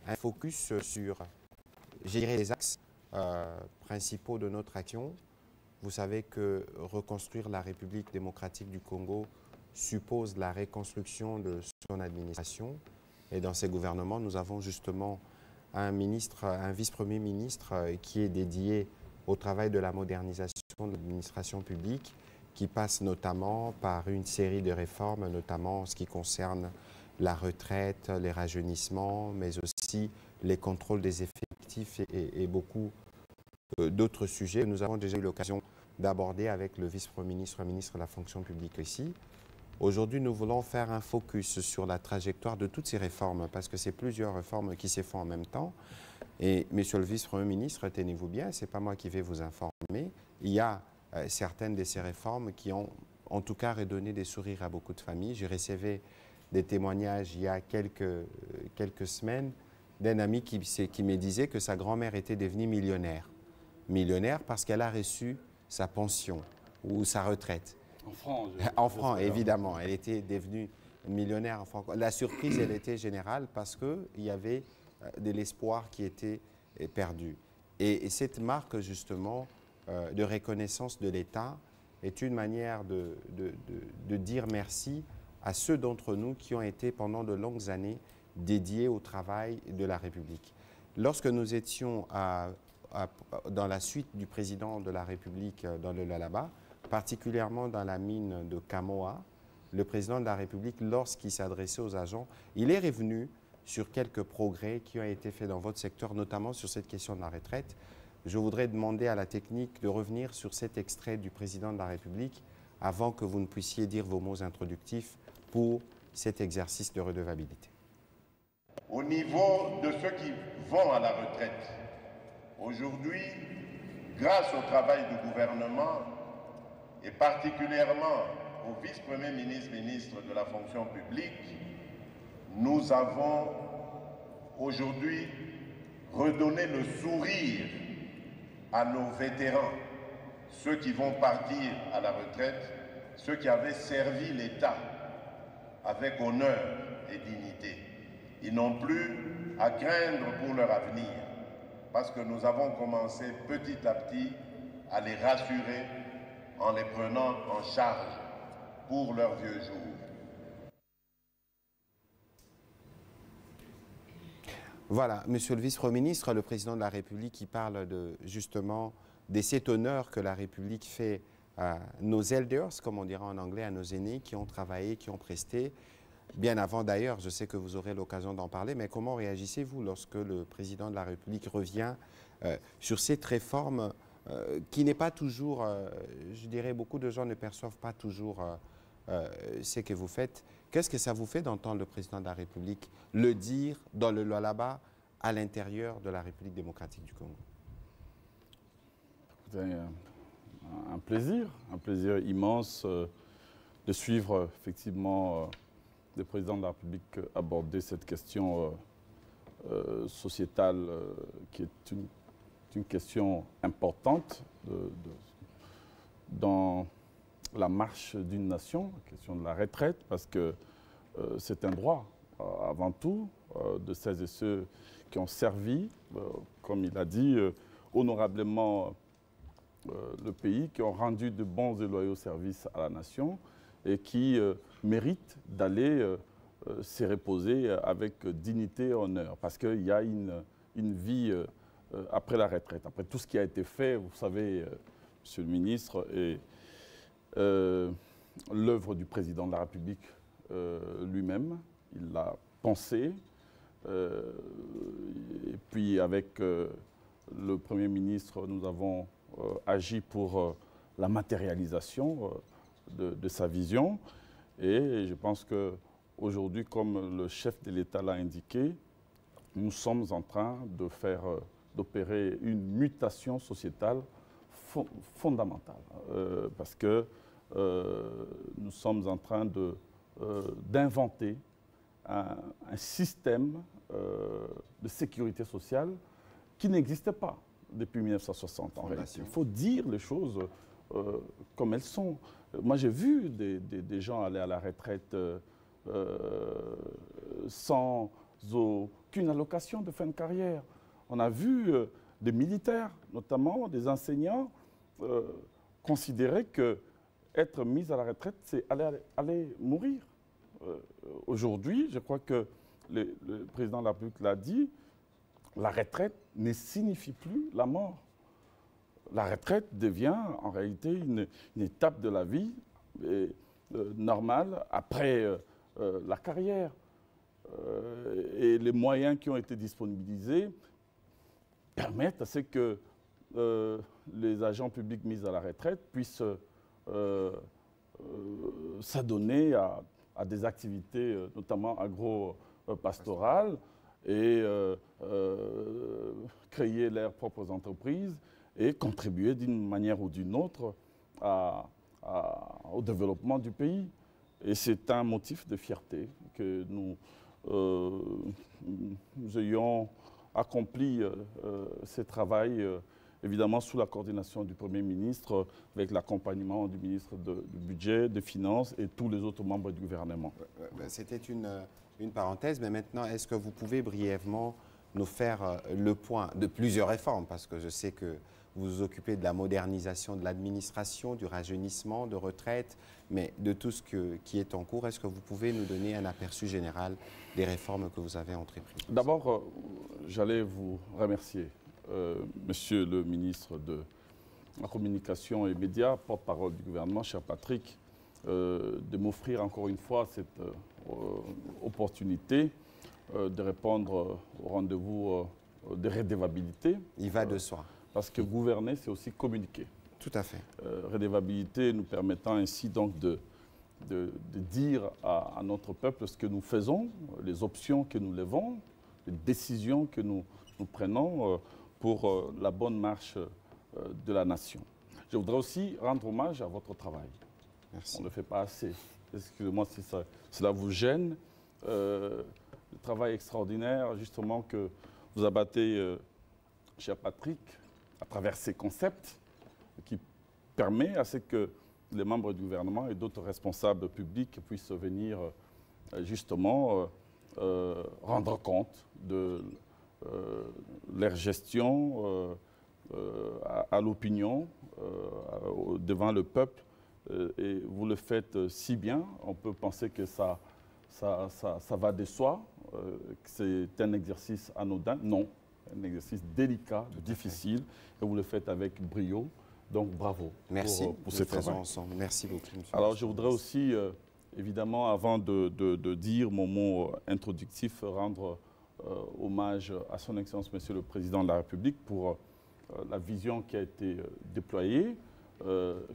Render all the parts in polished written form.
un focus sur, je dirais, les axes principaux de notre action. Vous savez que reconstruire la République démocratique du Congo suppose la reconstruction de son administration. Et dans ces gouvernements, nous avons justement un ministre, un vice-premier ministre qui est dédié au travail de la modernisation de l'administration publique, qui passe notamment par une série de réformes, notamment en ce qui concerne la retraite, les rajeunissements, mais aussi les contrôles des effectifs et beaucoup d'autres sujets. Nous avons déjà eu l'occasion d'aborder avec le vice-premier ministre, ministre de la fonction publique ici. Aujourd'hui, nous voulons faire un focus sur la trajectoire de toutes ces réformes, parce que c'est plusieurs réformes qui se font en même temps. Et monsieur le vice-premier ministre, tenez-vous bien, ce n'est pas moi qui vais vous informer. Il y a certaines de ces réformes qui ont en tout cas redonné des sourires à beaucoup de familles. J'ai reçu des témoignages il y a quelques semaines d'un ami qui me disait que sa grand-mère était devenue millionnaire. Millionnaire parce qu'elle a reçu sa pension ou sa retraite. En France. En France, évidemment. Elle était devenue millionnaire en France. La surprise, elle était générale parce qu'il y avait de l'espoir qui était perdu. Et cette marque, justement, de reconnaissance de l'État est une manière de dire merci à ceux d'entre nous qui ont été pendant de longues années dédiés au travail de la République. Lorsque nous étions dans la suite du président de la République dans le Lualaba, particulièrement dans la mine de Kamoa, le président de la République, lorsqu'il s'adressait aux agents, il est revenu sur quelques progrès qui ont été faits dans votre secteur, notamment sur cette question de la retraite. Je voudrais demander à la technique de revenir sur cet extrait du président de la République avant que vous ne puissiez dire vos mots introductifs pour cet exercice de redevabilité. Au niveau de ceux qui vont à la retraite, aujourd'hui, grâce au travail du gouvernement et particulièrement au vice-premier ministre, ministre de la fonction publique, nous avons aujourd'hui redonné le sourire à nos vétérans, ceux qui vont partir à la retraite, ceux qui avaient servi l'État avec honneur et dignité. Ils n'ont plus à craindre pour leur avenir, parce que nous avons commencé petit à petit à les rassurer en les prenant en charge pour leurs vieux jours. Voilà, monsieur le vice-premier ministre, le président de la République qui parle justement de cet honneur que la République fait à nos elders, comme on dira en anglais, à nos aînés qui ont travaillé, qui ont presté. Bien avant d'ailleurs, je sais que vous aurez l'occasion d'en parler, mais comment réagissez-vous lorsque le président de la République revient sur cette réforme qui n'est pas toujours, je dirais, beaucoup de gens ne perçoivent pas toujours ce que vous faites. Qu'est-ce que ça vous fait d'entendre le président de la République le dire dans le Lualaba à l'intérieur de la République démocratique du Congo? Un plaisir immense de suivre effectivement le président de la République aborder cette question sociétale qui est une question importante dans la marche d'une nation, la question de la retraite, parce que c'est un droit avant tout de celles et ceux qui ont servi, comme il a dit, honorablement le pays, qui ont rendu de bons et loyaux services à la nation et qui méritent d'aller se reposer avec dignité et honneur, parce qu'il y a une vie après la retraite, après tout ce qui a été fait, vous savez, monsieur le ministre, et l'œuvre du président de la République lui-même, il l'a pensé, et puis avec le Premier ministre, nous avons agi pour la matérialisation de sa vision, et je pense qu'aujourd'hui, comme le chef de l'État l'a indiqué, nous sommes en train d'opérer une mutation sociétale fondamentale, parce que nous sommes en train d'inventer un système de sécurité sociale qui n'existait pas depuis 1960 en réalité. Il faut dire les choses comme elles sont. Moi, j'ai vu des gens aller à la retraite sans aucune allocation de fin de carrière. On a vu des militaires, notamment des enseignants, considérer qu'être mis à la retraite, c'est aller mourir. Aujourd'hui, je crois que le président de la République l'a dit, la retraite ne signifie plus la mort. La retraite devient en réalité une étape de la vie normale après la carrière. Et les moyens qui ont été disponibilisés permettent à ce que les agents publics mis à la retraite puissent s'adonner à des activités, notamment agro-pastorales, et créer leurs propres entreprises et contribuer d'une manière ou d'une autre au développement du pays. Et c'est un motif de fierté que nous ayons accompli ce travail, évidemment sous la coordination du Premier ministre, avec l'accompagnement du ministre du Budget, des Finances et tous les autres membres du gouvernement. C'était une parenthèse, mais maintenant, est-ce que vous pouvez brièvement nous faire le point de plusieurs réformes, parce que je sais que vous vous occupez de la modernisation de l'administration, du rajeunissement, de retraite, mais de tout ce qui est en cours, est-ce que vous pouvez nous donner un aperçu général des réformes que vous avez entreprises? D'abord, j'allais vous remercier, Monsieur le ministre de la Communication et Médias, porte-parole du gouvernement, cher Patrick, de m'offrir encore une fois cette opportunité de répondre au rendez-vous de redevabilité. Il va de soi. Parce que gouverner, c'est aussi communiquer. Tout à fait. Redevabilité nous permettant ainsi donc de dire à notre peuple ce que nous faisons, les options que nous levons, les décisions que nous prenons pour la bonne marche de la nation. Je voudrais aussi rendre hommage à votre travail. Merci. On ne le fait pas assez. Excusez-moi si cela vous gêne. Le travail extraordinaire, justement, que vous abattez, cher Patrick, à travers ces concepts, qui permet à ce que les membres du gouvernement et d'autres responsables publics puissent venir, justement, rendre compte de leur gestion à l'opinion, devant le peuple. Et vous le faites si bien, on peut penser que ça va de soi, que c'est un exercice anodin. Non, un exercice délicat, difficile, et vous le faites avec brio. Donc bravo. Merci pour ce travail. Ensemble. Merci beaucoup. Alors je voudrais aussi, évidemment, avant de dire mon mot introductif, rendre hommage à son Excellence, Monsieur le Président de la République, pour la vision qui a été déployée,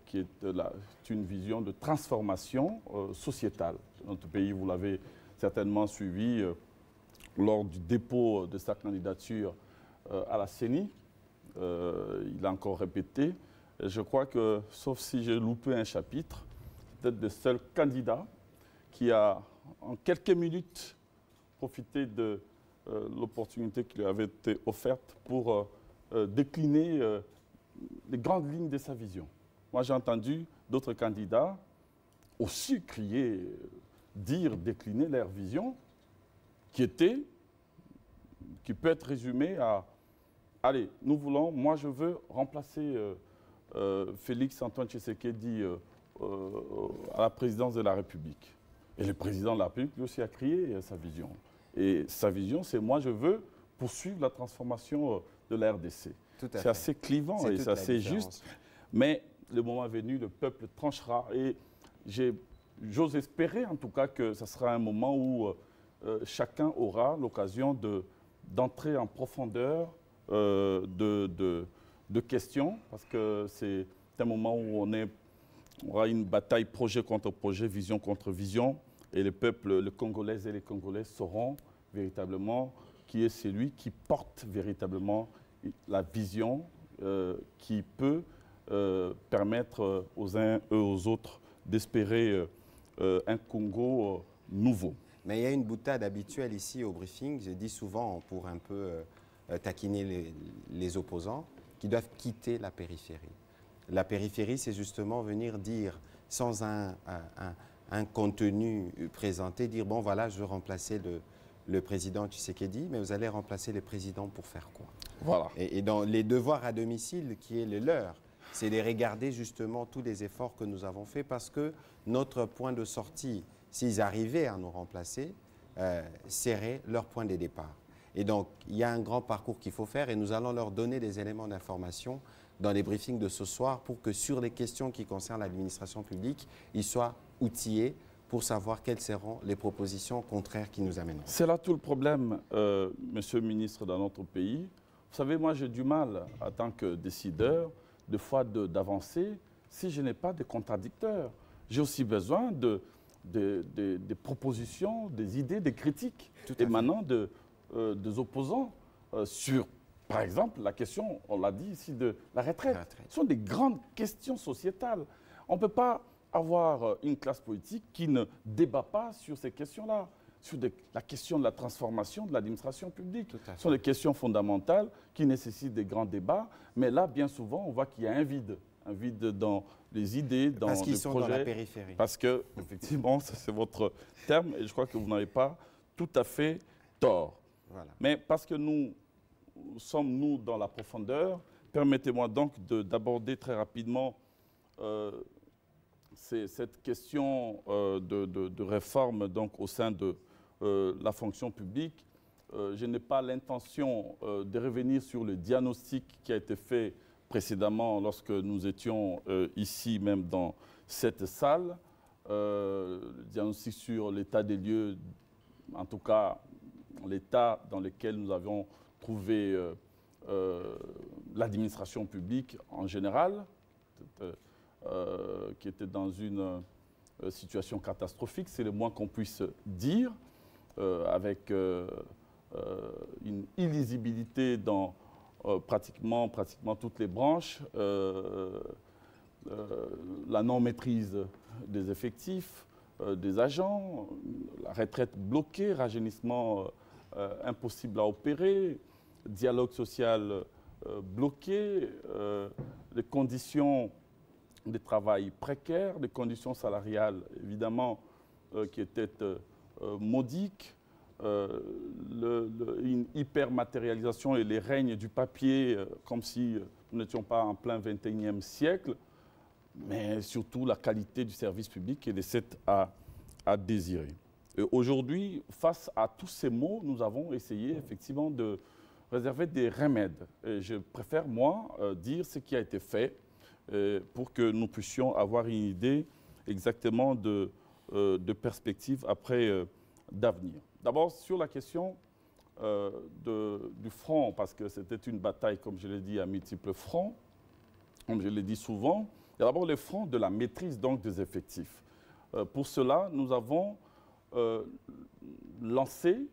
qui est une vision de transformation sociétale. Notre pays, vous l'avez certainement suivi lors du dépôt de sa candidature à la CENI. Il a encore répété. Et je crois que, sauf si j'ai loupé un chapitre, peut-être le seul candidat qui a, en quelques minutes, profité de l'opportunité qui lui avait été offerte pour décliner les grandes lignes de sa vision. Moi, j'ai entendu d'autres candidats aussi crier, dire, décliner leur vision, qui peut être résumée à « Allez, nous voulons, moi je veux remplacer Félix Antoine Tshisekedi à la présidence de la République. » Et le président de la République lui aussi a crié sa vision. Et sa vision, c'est « Moi je veux poursuivre la transformation de la RDC ». C'est assez clivant et c'est assez juste. Mais le moment venu, le peuple tranchera. Et j'ose espérer en tout cas que ce sera un moment où chacun aura l'occasion d'entrer en profondeur de questions, parce que c'est un moment où on aura une bataille projet contre projet, vision contre vision, et le peuple, les Congolaises et les Congolais sauront véritablement qui est celui qui porte véritablement la vision qui peut permettre aux uns et aux autres d'espérer un Congo nouveau. Mais il y a une boutade habituelle ici au briefing, je dis souvent pour un peu taquiner les opposants, qui doivent quitter la périphérie. La périphérie, c'est justement venir dire, sans un contenu présenté, dire bon voilà, je veux remplacer le président Tshisekedi, mais vous allez remplacer le président pour faire quoi? Voilà. Et dans les devoirs à domicile qui est le leur, c'est de regarder justement tous les efforts que nous avons faits parce que notre point de sortie, s'ils arrivaient à nous remplacer, serait leur point de départ. Et donc, il y a un grand parcours qu'il faut faire et nous allons leur donner des éléments d'information dans les briefings de ce soir pour que sur les questions qui concernent l'administration publique, ils soient outillés pour savoir quelles seront les propositions contraires qui nous amèneront. C'est là tout le problème, monsieur le ministre, dans notre pays. Vous savez, moi, j'ai du mal, en tant que décideur, de fois d'avancer si je n'ai pas de contradicteurs. J'ai aussi besoin des propositions, des idées, des critiques émanant des opposants sur, par exemple, la question, on l'a dit ici, de la retraite. Ce sont des grandes questions sociétales. On ne peut pas avoir une classe politique qui ne débat pas sur ces questions-là, sur la question de la transformation de l'administration publique. Ce sont des questions fondamentales qui nécessitent des grands débats, mais là, bien souvent, on voit qu'il y a un vide dans les idées, dans les projets. Parce qu'ils sont dans la périphérie. Parce que, effectivement, c'est votre terme, et je crois que vous n'avez pas tout à fait tort. Voilà. Mais parce que nous sommes, nous, dans la profondeur, permettez-moi donc d'aborder très rapidement cette question de réforme donc, au sein de la fonction publique. Je n'ai pas l'intention de revenir sur le diagnostic qui a été fait précédemment lorsque nous étions ici même dans cette salle. Le diagnostic sur l'état des lieux, en tout cas l'état dans lequel nous avions trouvé l'administration publique en général, qui était dans une situation catastrophique, c'est le moins qu'on puisse dire, avec une illisibilité dans pratiquement toutes les branches, la non-maîtrise des effectifs, des agents, la retraite bloquée, rajeunissement impossible à opérer, dialogue social bloqué, les conditions de travail précaires, des conditions salariales évidemment qui étaient modiques, une hypermatérialisation et les règnes du papier comme si nous n'étions pas en plein 21e siècle, mais surtout la qualité du service public qui laissait à désirer. Aujourd'hui, face à tous ces maux, nous avons essayé effectivement de réserver des remèdes. Et je préfère, moi, dire ce qui a été fait pour que nous puissions avoir une idée exactement de perspective après d'avenir. D'abord, sur la question du front, parce que c'était une bataille, comme je l'ai dit, à multiples fronts, comme je l'ai dit souvent. Il y a d'abord le front de la maîtrise donc, des effectifs. Pour cela, nous avons lancé,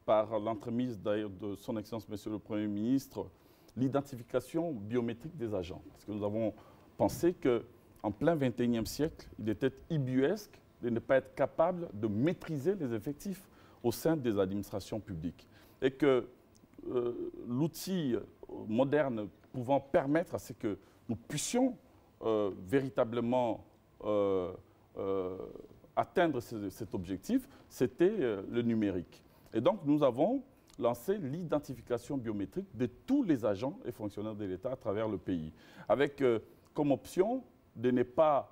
par l'entremise d'ailleurs de son Excellence Monsieur le Premier ministre, l'identification biométrique des agents. Parce que nous avons pensé qu'en plein 21e siècle, il était ubuesque de ne pas être capable de maîtriser les effectifs au sein des administrations publiques. Et que l'outil moderne pouvant permettre à ce que nous puissions véritablement atteindre cet objectif, c'était le numérique. Et donc, nous avons lancé l'identification biométrique de tous les agents et fonctionnaires de l'État à travers le pays, avec comme option de ne pas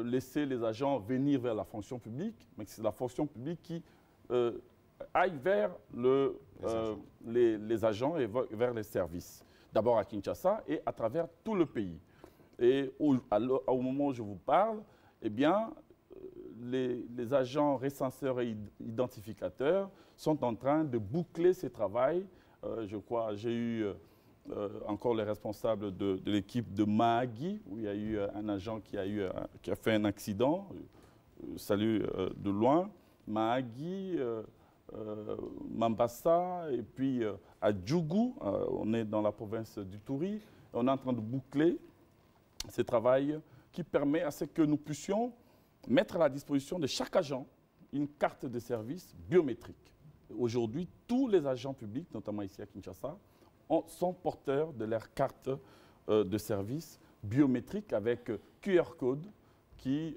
laisser les agents venir vers la fonction publique, mais que c'est la fonction publique qui aille vers les agents et vers les services. D'abord à Kinshasa et à travers tout le pays. Et au moment où je vous parle, eh bien, les agents recenseurs et identificateurs sont en train de boucler ce travail. Je crois, j'ai eu encore les responsables de l'équipe de Mahagi, où il y a eu un agent qui a fait un accident. Salut de loin. Mahagi, Mambasa, et puis à Djougou, on est dans la province du Touri. On est en train de boucler ce travail qui permet à ce que nous puissions mettre à la disposition de chaque agent une carte de service biométrique. Aujourd'hui, tous les agents publics, notamment ici à Kinshasa, sont porteurs de leur carte de service biométrique avec QR code qui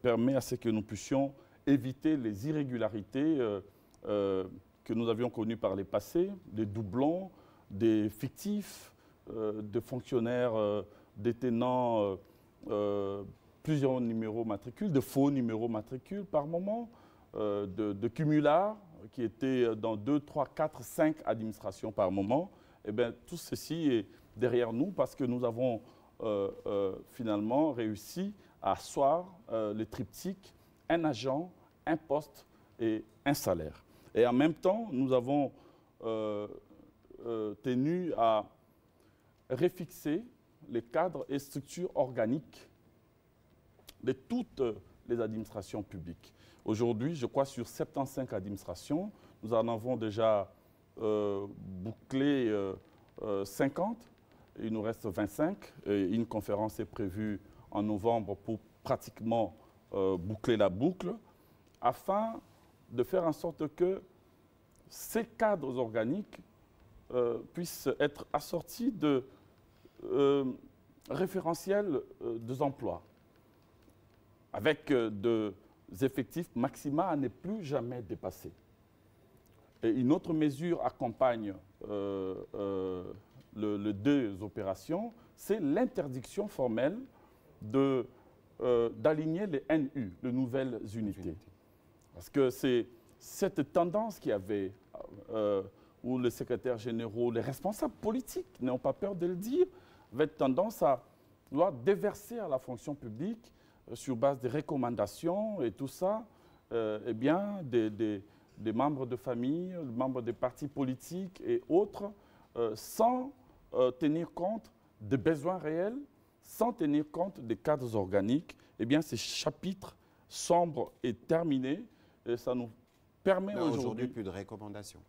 permet à ce que nous puissions éviter les irrégularités que nous avions connues par les passés, des doublons, des fictifs, de fonctionnaires détenant plusieurs numéros matricules, de faux numéros matricules par moment, de cumulards qui étaient dans 2, 3, 4, 5 administrations par moment. Eh bien, tout ceci est derrière nous parce que nous avons finalement réussi à asseoir les triptyques, un agent, un poste et un salaire. Et en même temps, nous avons tenu à réfixer les cadres et structures organiques de toutes les administrations publiques. Aujourd'hui, je crois sur 75 administrations, nous en avons déjà bouclé 50. Il nous reste 25. Et une conférence est prévue en novembre pour pratiquement boucler la boucle, afin de faire en sorte que ces cadres organiques puissent être assortis de référentiels des emplois, avec des effectifs maximaux à ne plus jamais dépasser. Et une autre mesure accompagne les deux opérations, c'est l'interdiction formelle d'aligner les NU, les nouvelles unités. Parce que c'est cette tendance qu'il y avait, où les secrétaires généraux, les responsables politiques, n'ont pas peur de le dire, avaient tendance à vouloir déverser à la fonction publique, sur base des recommandations et tout ça, eh bien, des membres de famille, des membres des partis politiques et autres, sans tenir compte des besoins réels, sans tenir compte des cadres organiques. Eh bien, ce chapitre sombre est terminé et ça nous permet aujourd'hui... plus de recommandations.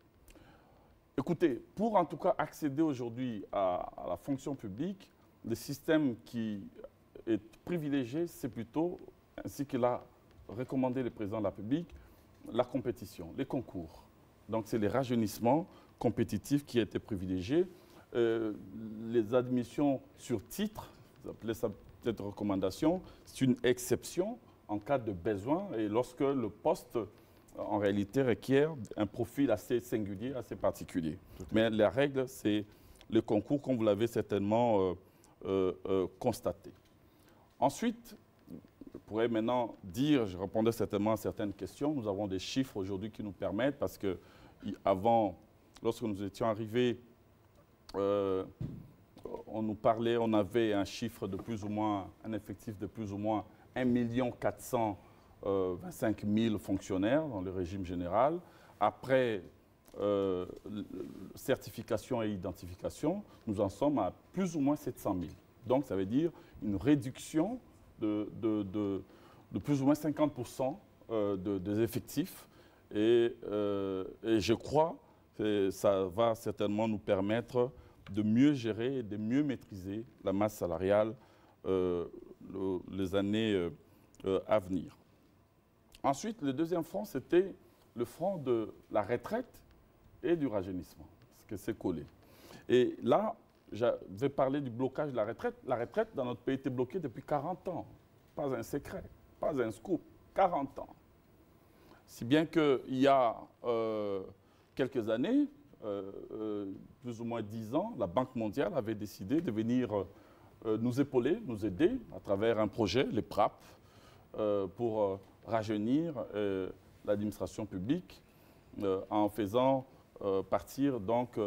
Écoutez, pour en tout cas accéder aujourd'hui à la fonction publique, le système qui est privilégié, c'est plutôt, ainsi que l'a recommandé le président de la République, la compétition, les concours. Donc c'est les rajeunissements compétitifs qui a été privilégiés. Les admissions sur titre, vous appelez ça peut-être recommandation, c'est une exception en cas de besoin et lorsque le poste en réalité requiert un profil assez singulier, assez particulier. Mais la règle, c'est le concours, comme vous l'avez certainement constaté. Ensuite, je pourrais maintenant dire, je répondais certainement à certaines questions, nous avons des chiffres aujourd'hui qui nous permettent, parce que avant, lorsque nous étions arrivés, on nous parlait, on avait un chiffre de plus ou moins, un effectif de plus ou moins 1 425 000 fonctionnaires dans le régime général. Après certification et identification, nous en sommes à plus ou moins 700 000. Donc, ça veut dire une réduction de plus ou moins 50% des effectifs. Et je crois que ça va certainement nous permettre de mieux gérer et de mieux maîtriser la masse salariale les années à venir. Ensuite, le deuxième front, c'était le front de la retraite et du rajeunissement, parce que c'est collé. Et là, je vais parler du blocage de la retraite. La retraite dans notre pays était bloquée depuis 40 ans. Pas un secret, pas un scoop, 40 ans. Si bien qu'il y a quelques années, plus ou moins 10 ans, la Banque mondiale avait décidé de venir nous épauler, nous aider à travers un projet, les PRAP, pour rajeunir l'administration publique en faisant partir donc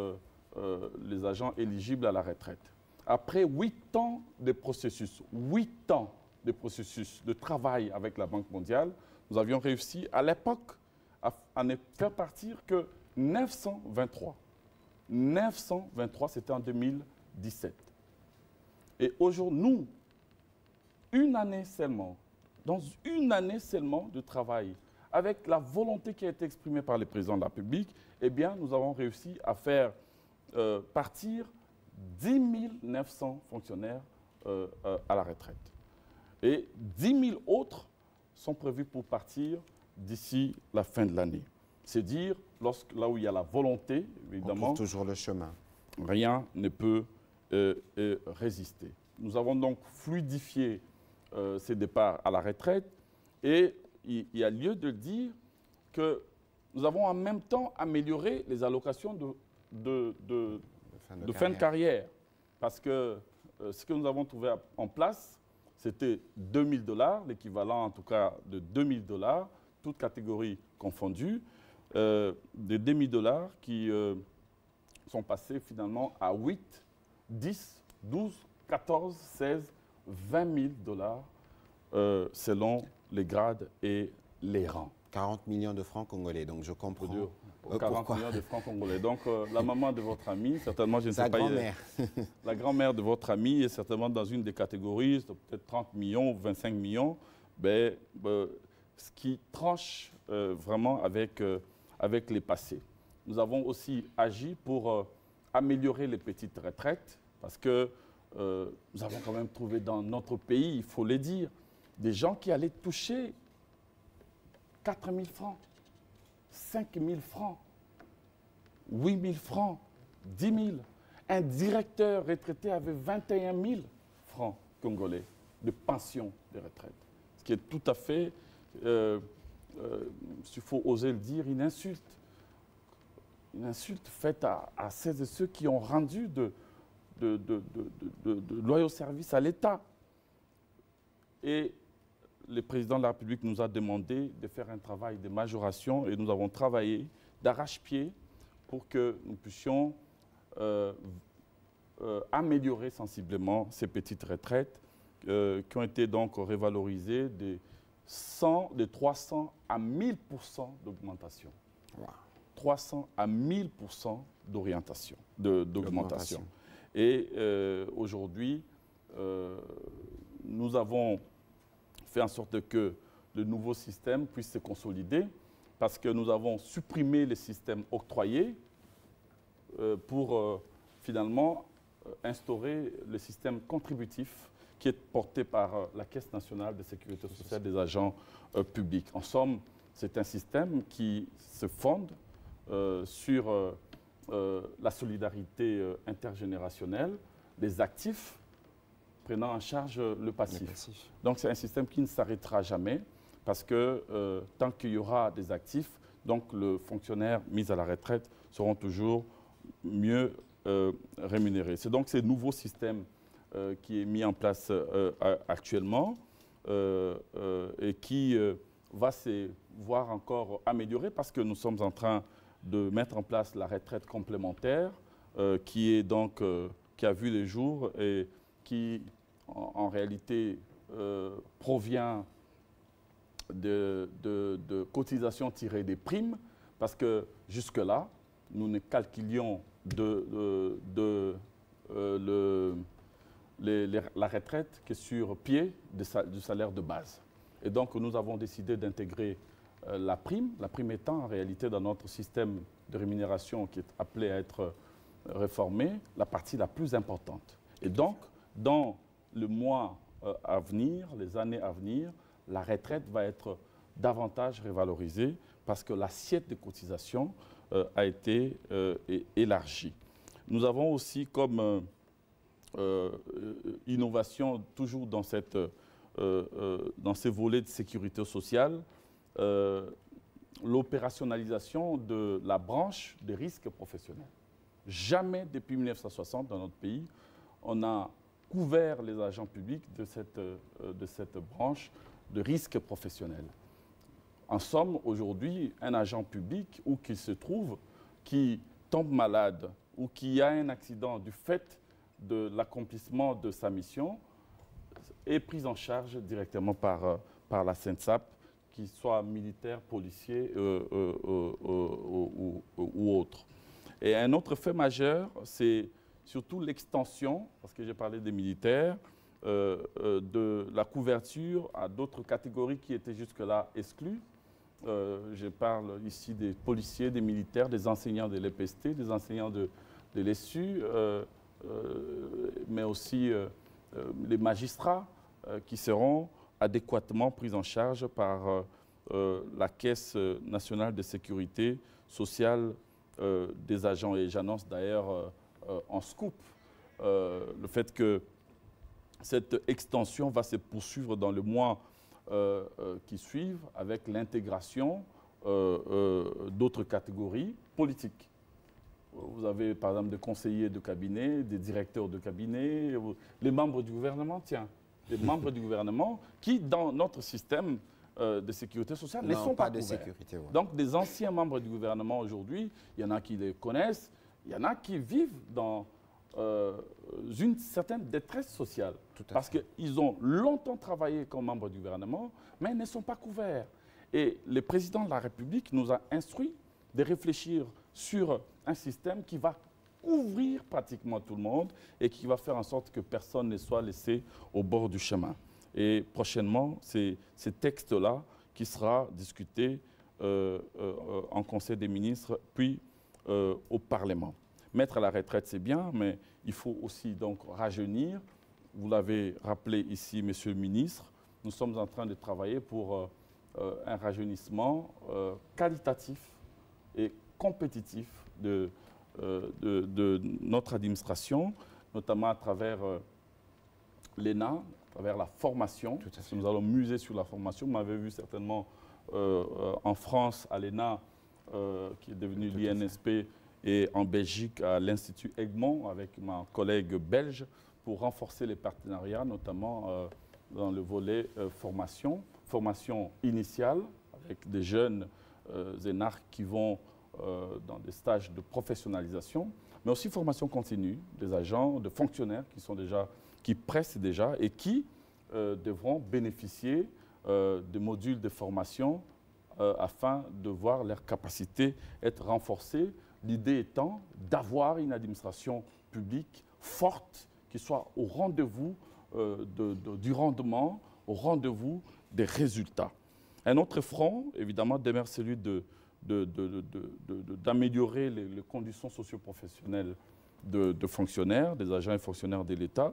les agents éligibles à la retraite. Après 8 ans de processus, 8 ans de processus de travail avec la Banque mondiale, nous avions réussi à l'époque à ne faire partir que 923. 923, c'était en 2017. Et aujourd'hui, nous, une année seulement, dans une année seulement de travail, avec la volonté qui a été exprimée par le président de la République, eh bien, nous avons réussi à faire partir 10 900 fonctionnaires à la retraite. Et 10 000 autres sont prévus pour partir d'ici la fin de l'année. C'est dire, là où il y a la volonté, évidemment, on trouve toujours le chemin. Rien ne peut résister. Nous avons donc fluidifié ces départs à la retraite et il y a lieu de dire que nous avons en même temps amélioré les allocations de fin de carrière. Parce que ce que nous avons trouvé en place, c'était 2 000 $, l'équivalent en tout cas de 2 000 $, toutes catégories confondues, de 2 000 $ qui sont passés finalement à 8, 10, 12, 14, 16, 20 000 $ selon les grades et les rangs. 40 millions de francs congolais, donc je comprends. 40 millions de francs congolais. Donc la maman de votre ami, certainement, je ne sais pas. La grand-mère. La grand-mère de votre ami est certainement dans une des catégories, peut-être 30 millions ou 25 millions, ce qui tranche vraiment avec les passés. Nous avons aussi agi pour améliorer les petites retraites, parce que nous avons quand même trouvé dans notre pays, il faut le dire, des gens qui allaient toucher 4 000 francs, 5 000 francs, 8 000 francs, 10 000. Un directeur retraité avait 21 000 francs congolais de pension de retraite. Ce qui est tout à fait, s'il faut oser le dire, une insulte. Une insulte faite à celles et ceux qui ont rendu de loyaux services à l'État. Et le président de la République nous a demandé de faire un travail de majoration et nous avons travaillé d'arrache-pied pour que nous puissions améliorer sensiblement ces petites retraites qui ont été donc révalorisées de 300 à 1000% d'augmentation. Wow. 300 à 1000% d'augmentation. Et aujourd'hui, nous avons fait en sorte que le nouveau système puisse se consolider parce que nous avons supprimé les systèmes octroyés pour finalement instaurer le système contributif qui est porté par la Caisse nationale de sécurité sociale des agents publics. En somme, c'est un système qui se fonde sur la solidarité intergénérationnelle, les actifs prenant en charge le passif. Donc c'est un système qui ne s'arrêtera jamais parce que tant qu'il y aura des actifs, donc les fonctionnaires mis à la retraite seront toujours mieux rémunérés. C'est donc ce nouveau système qui est mis en place actuellement et qui va se voir encore amélioré parce que nous sommes en train de mettre en place la retraite complémentaire qui est donc qui a vu le jour et qui en réalité provient de cotisations tirées des primes parce que jusque-là, nous ne calculions la retraite que sur pied du salaire de base. Et donc nous avons décidé d'intégrer la prime étant en réalité dans notre système de rémunération qui est appelé à être réformé, la partie la plus importante. Et donc, dans le mois à venir, les années à venir, la retraite va être davantage révalorisée parce que l'assiette de cotisation a été élargie. Nous avons aussi comme innovation, toujours dans ces volets de sécurité sociale, l'opérationnalisation de la branche des risques professionnels. Jamais depuis 1960 dans notre pays, on a couvert les agents publics de cette branche de risques professionnels. En somme, aujourd'hui, un agent public, où qu'il se trouve, qui tombe malade ou qui a un accident du fait de l'accomplissement de sa mission, est pris en charge directement par la CENSAP, qu'il soit militaire, policier ou autre. Et un autre fait majeur, c'est surtout l'extension, parce que j'ai parlé des militaires, de la couverture à d'autres catégories qui étaient jusque-là exclues. Je parle ici des policiers, des militaires, des enseignants de l'EPST, des enseignants de l'ESU, mais aussi les magistrats qui seront adéquatement pris en charge par la Caisse nationale de sécurité sociale des agents. Et j'annonce d'ailleurs en scoop le fait que cette extension va se poursuivre dans le mois qui suivent avec l'intégration d'autres catégories politiques. Vous avez par exemple des conseillers de cabinet, des directeurs de cabinet, les membres du gouvernement, tiens, les membres du gouvernement qui, dans notre système de sécurité sociale, ne sont pas couverts. sécurité, ouais. Donc, des anciens membres du gouvernement aujourd'hui, il y en a qui les connaissent, il y en a qui vivent dans une certaine détresse sociale. Parce qu'ils ont longtemps travaillé comme membres du gouvernement, mais ils ne sont pas couverts. Et le président de la République nous a instruit de réfléchir sur un système qui va couvrir pratiquement tout le monde et qui va faire en sorte que personne ne soit laissé au bord du chemin. Et prochainement, c'est ce texte-là qui sera discuté en Conseil des ministres, puis au Parlement. Mettre à la retraite, c'est bien, mais il faut aussi donc rajeunir. Vous l'avez rappelé ici, Monsieur le ministre, nous sommes en train de travailler pour un rajeunissement qualitatif et compétitif de notre administration, notamment à travers l'ENA, à travers la formation. Nous allons muser sur la formation. Vous m'avez vu certainement en France, à l'ENA, qui est devenu l'INSP, et en Belgique, à l'Institut Egmont, avec ma collègue belge, pour renforcer les partenariats, notamment dans le volet formation initiale, avec des jeunes énarques qui vont dans des stages de professionnalisation, mais aussi formation continue, des agents, de fonctionnaires qui pressent déjà et qui devront bénéficier de modules de formation afin de voir leurs capacités être renforcées. L'idée étant d'avoir une administration publique forte qui soit au rendez-vous du rendement, au rendez-vous des résultats. Un autre front, évidemment, demeure celui d'améliorer les conditions socio-professionnelles de fonctionnaires, des agents et fonctionnaires de l'État.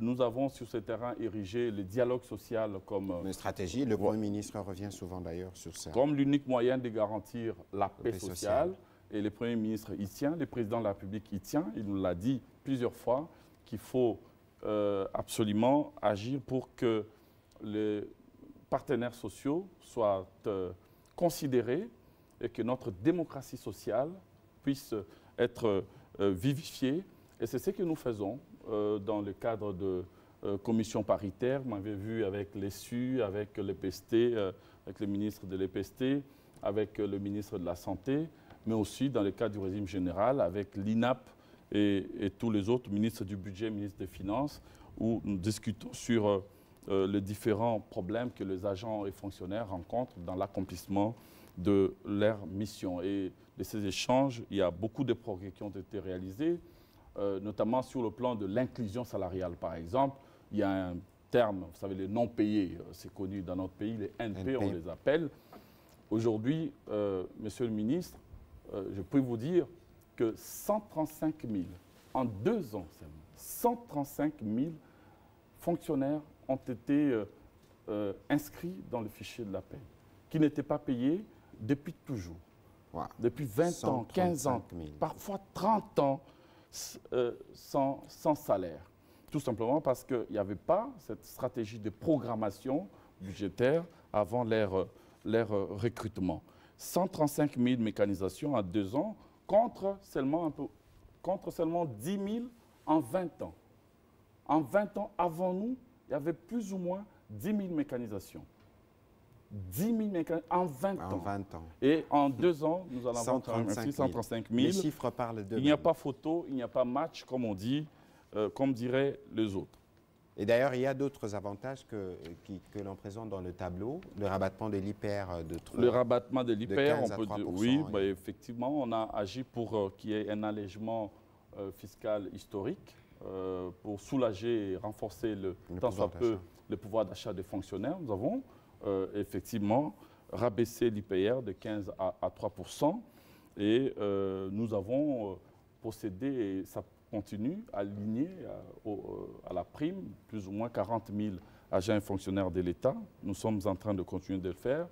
Nous avons sur ce terrain érigé le dialogue social comme une stratégie. Le Premier ministre revient souvent d'ailleurs sur ça. Comme l'unique moyen de garantir la paix sociale. Et le Premier ministre y tient, le Président de la République y tient. Il nous l'a dit plusieurs fois qu'il faut absolument agir pour que les partenaires sociaux soient considérés et que notre démocratie sociale puisse être vivifiée. Et c'est ce que nous faisons dans le cadre de commissions paritaires. Vous m'avez vu avec l'ESU, avec l'EPST, avec le ministre de l'EPST, avec le ministre de la Santé, mais aussi dans le cadre du régime général avec l'INAP et tous les autres ministres du budget, ministres des Finances, où nous discutons sur les différents problèmes que les agents et fonctionnaires rencontrent dans l'accomplissement de leur mission. Et de ces échanges, il y a beaucoup de progrès qui ont été réalisés, notamment sur le plan de l'inclusion salariale. Par exemple, il y a un terme, vous savez, les non-payés, c'est connu dans notre pays, les NP, on les appelle. Aujourd'hui, Monsieur le ministre, je peux vous dire que 135 000, en 2 ans seulement, 135 000 fonctionnaires ont été inscrits dans le fichier de la paie, qui n'étaient pas payés depuis toujours. Wow. Depuis 20 ans, 15 ans, parfois 30 ans sans salaire. Tout simplement parce qu'il n'y avait pas cette stratégie de programmation budgétaire avant leur recrutement. 135 000 mécanisations en 2 ans contre seulement 10 000 en 20 ans. En 20 ans avant nous, il y avait plus ou moins 10 000 mécanisations. 10 000 mécanisations en 20 ans. 20 ans. Et en 2 ans, nous allons avoir 135 000. Les chiffres parlent d'eux-mêmes. Il n'y a pas photo, il n'y a pas match, comme on dit, comme diraient les autres. Et d'ailleurs, il y a d'autres avantages que l'on présente dans le tableau. Le rabattement de l'IPR de 3. Le rabattement de l'IPR, on peut dire, oui, bah, effectivement, on a agi pour qu'il y ait un allègement fiscal historique pour soulager et renforcer tant soit peu le pouvoir d'achat des fonctionnaires. Nous avons effectivement rabaissé l'IPR de 15 à 3%, et nous avons procédé, et ça continue à aligner à la prime plus ou moins 40 000 agents et fonctionnaires de l'État. Nous sommes en train de continuer de le faire,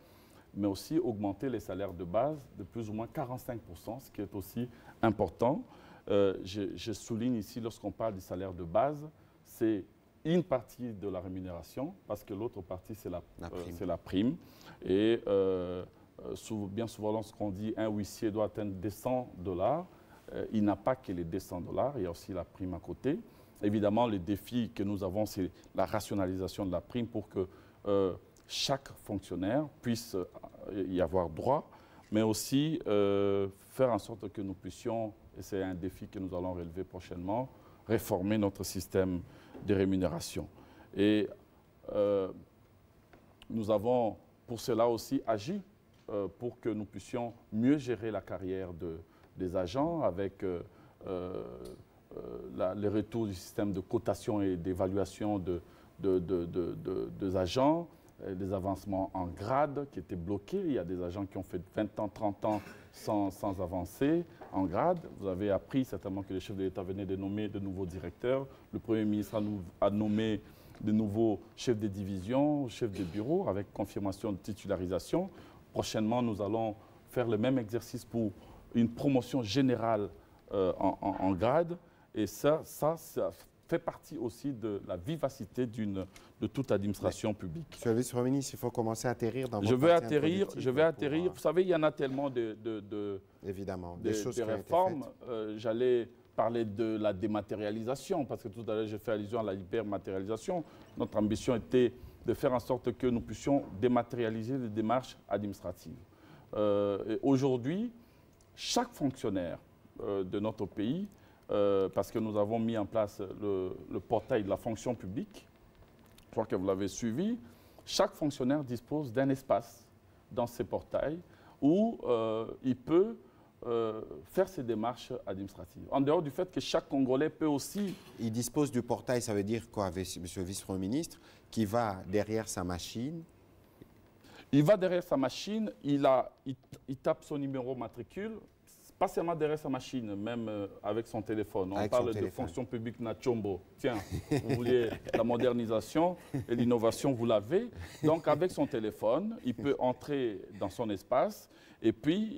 mais aussi augmenter les salaires de base de plus ou moins 45%, ce qui est aussi important. Je souligne ici, lorsqu'on parle du salaire de base, c'est une partie de la rémunération, parce que l'autre partie, c'est la prime. Et bien souvent, lorsqu'on dit un huissier doit atteindre des $100, il n'a pas que les $200, il y a aussi la prime à côté. Évidemment, le défi que nous avons, c'est la rationalisation de la prime pour que chaque fonctionnaire puisse y avoir droit, mais aussi faire en sorte que nous puissions, et c'est un défi que nous allons relever prochainement, réformer notre système de rémunération. Et nous avons pour cela aussi agi pour que nous puissions mieux gérer la carrière des agents avec les retours du système de cotation et d'évaluation des agents, des avancements en grade qui étaient bloqués. Il y a des agents qui ont fait 20 ans, 30 ans sans avancer en grade. Vous avez appris certainement que le chef de l'État venait de nommer de nouveaux directeurs. Le Premier ministre a nommé de nouveaux chefs de division, chefs de bureau avec confirmation de titularisation. Prochainement, nous allons faire le même exercice pour une promotion générale en grade. Et ça fait partie aussi de la vivacité de toute administration publique. Monsieur le vice-premier ministre, il faut commencer à atterrir dans votre Je vais atterrir. Vous savez, il y en a tellement évidemment, des choses de réformes. J'allais parler de la dématérialisation, parce que tout à l'heure, j'ai fait allusion à la hypermatérialisation. Notre ambition était de faire en sorte que nous puissions dématérialiser les démarches administratives. Aujourd'hui, chaque fonctionnaire de notre pays, parce que nous avons mis en place le portail de la fonction publique, je crois que vous l'avez suivi, chaque fonctionnaire dispose d'un espace dans ces portails où il peut faire ses démarches administratives. En dehors du fait que chaque Congolais peut aussi... Il dispose du portail, ça veut dire quoi, monsieur le vice-premier ministre, qui va derrière sa machine? Il va derrière sa machine, il tape son numéro matricule, pas seulement derrière sa machine, même avec son téléphone. On parle de fonction publique Nachombo. Tiens, vous vouliez la modernisation et l'innovation, vous l'avez. Donc, avec son téléphone, il peut entrer dans son espace et puis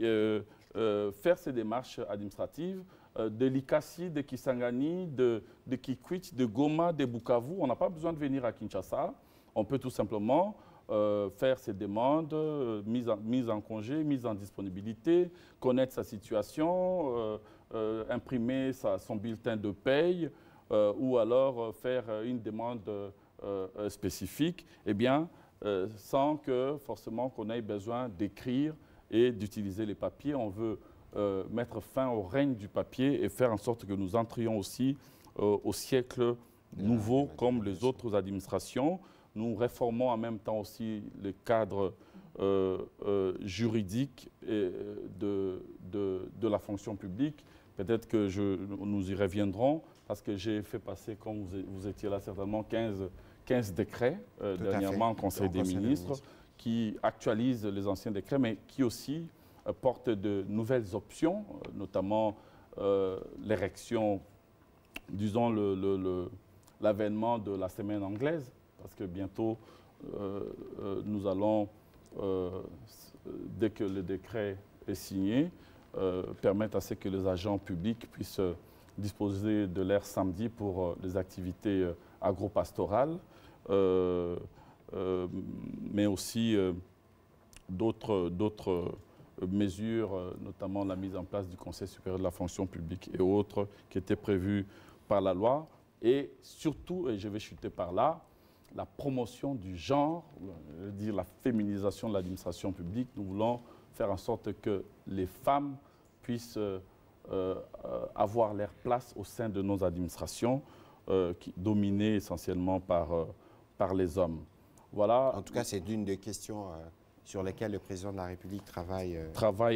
faire ses démarches administratives de Likasi, de Kisangani, de Kikwit, de Goma, de Bukavu. On n'a pas besoin de venir à Kinshasa. On peut tout simplement faire ses demandes, mise en congé, mise en disponibilité, connaître sa situation, imprimer son bulletin de paye ou alors faire une demande spécifique, eh bien, sans que forcément qu'on ait besoin d'écrire et d'utiliser les papiers. On veut mettre fin au règne du papier et faire en sorte que nous entrions aussi au siècle nouveau comme les autres administrations. Nous réformons en même temps aussi le cadre juridique de la fonction publique. Peut-être que nous y reviendrons parce que j'ai fait passer, comme vous étiez là certainement, 15 décrets dernièrement au Conseil des ministres qui actualisent les anciens décrets, mais qui aussi portent de nouvelles options, notamment l'érection, disons, l'avènement de la semaine anglaise. Parce que bientôt, nous allons, dès que le décret est signé, permettre à ce que les agents publics puissent disposer de l'air samedi pour les activités agro-pastorales, mais aussi d'autres mesures, notamment la mise en place du Conseil supérieur de la fonction publique et autres qui étaient prévues par la loi. Et surtout, et je vais chuter par là, la promotion du genre, je veux dire la féminisation de l'administration publique. Nous voulons faire en sorte que les femmes puissent avoir leur place au sein de nos administrations, dominées essentiellement par les hommes. Voilà. En tout cas, c'est l'une des questions sur lesquelles le président de la République travaille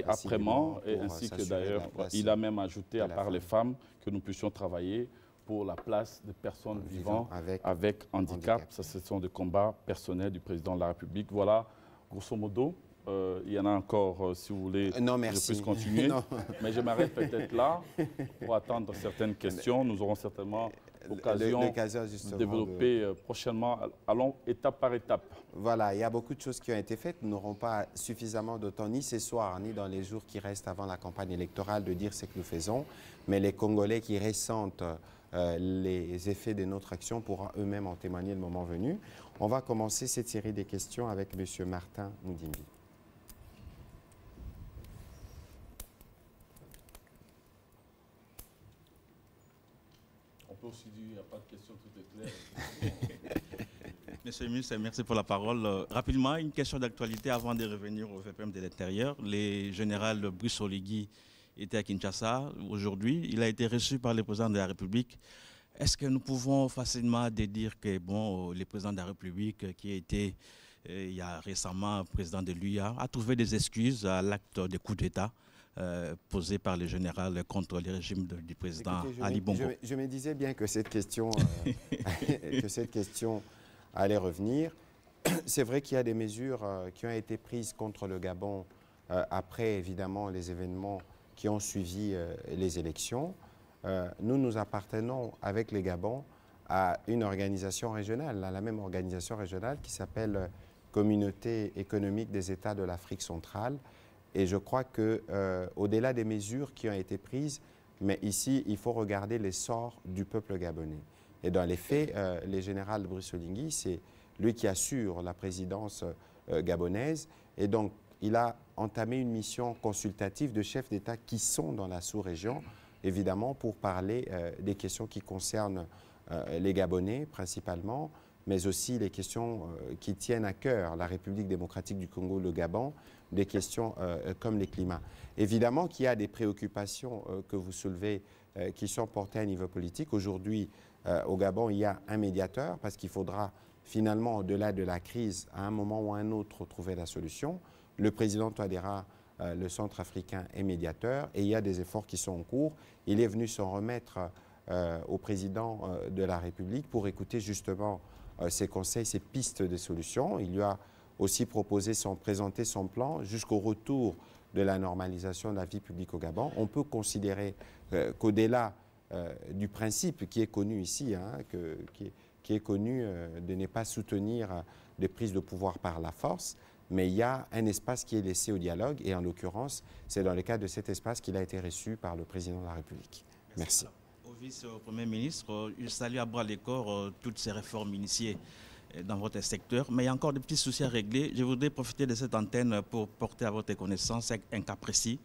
âprement, et ainsi que d'ailleurs, il a même ajouté, à part les femmes, que nous puissions travailler pour la place des personnes vivant avec handicap. Ça, ce sont des combats personnels du président de la République. Voilà, grosso modo. Il y en a encore, si vous voulez, non, merci. Je peux continuer. Mais je m'arrête peut-être là pour attendre certaines questions. Nous aurons certainement l'occasion de développer prochainement. Allons étape par étape. Voilà, il y a beaucoup de choses qui ont été faites. Nous n'aurons pas suffisamment de temps, ni ce soir, ni dans les jours qui restent avant la campagne électorale, de dire ce que nous faisons. Mais les Congolais qui ressentent les effets de notre action pourront eux-mêmes en témoigner le moment venu. On va commencer cette série de questions avec M. Martin Moudimbi. On peut aussi dire qu'il n'y a pas de question, tout est clair. Monsieur le ministre, merci pour la parole. Rapidement, une question d'actualité avant de revenir au VPM de l'Intérieur. Le général Brice Oligui était à Kinshasa aujourd'hui. Il a été reçu par le président de la République. Est-ce que nous pouvons facilement dire que le président de la République, qui a été il y a récemment président de l'UIA, a trouvé des excuses à l'acte de coup d'État posé par le général contre le régime du président Ali Bongo? Je me disais bien que cette question, allait revenir. C'est vrai qu'il y a des mesures qui ont été prises contre le Gabon après, évidemment, les événements qui ont suivi les élections. Nous appartenons avec le Gabon à une organisation régionale, à la même organisation régionale qui s'appelle Communauté économique des États de l'Afrique centrale. Et je crois qu'au-delà des mesures qui ont été prises, mais ici, il faut regarder l'essor du peuple gabonais. Et dans les faits, le général Brice Oligui, c'est lui qui assure la présidence gabonaise. Et donc, il a entamé une mission consultative de chefs d'État qui sont dans la sous-région, évidemment, pour parler des questions qui concernent les Gabonais principalement, mais aussi les questions qui tiennent à cœur la République démocratique du Congo, le Gabon, des questions comme les climats. Évidemment qu'il y a des préoccupations que vous soulevez qui sont portées à niveau politique. Aujourd'hui, au Gabon, il y a un médiateur parce qu'il faudra finalement, au-delà de la crise, à un moment ou à un autre, trouver la solution. Le président Touadéra, le centrafricain, est médiateur et il y a des efforts qui sont en cours. Il est venu s'en remettre au président de la République pour écouter justement ses conseils, ses pistes de solutions. Il lui a aussi présenté son plan jusqu'au retour de la normalisation de la vie publique au Gabon. On peut considérer qu'au-delà du principe qui est connu ici, qui est connu de ne pas soutenir des prises de pouvoir par la force, mais il y a un espace qui est laissé au dialogue et en l'occurrence, c'est dans le cadre de cet espace qu'il a été reçu par le président de la République. Merci. Au vice-premier ministre, il salue à bras le corps toutes ces réformes initiées dans votre secteur, mais il y a encore des petits soucis à régler. Je voudrais profiter de cette antenne pour porter à votre connaissance un cas précis.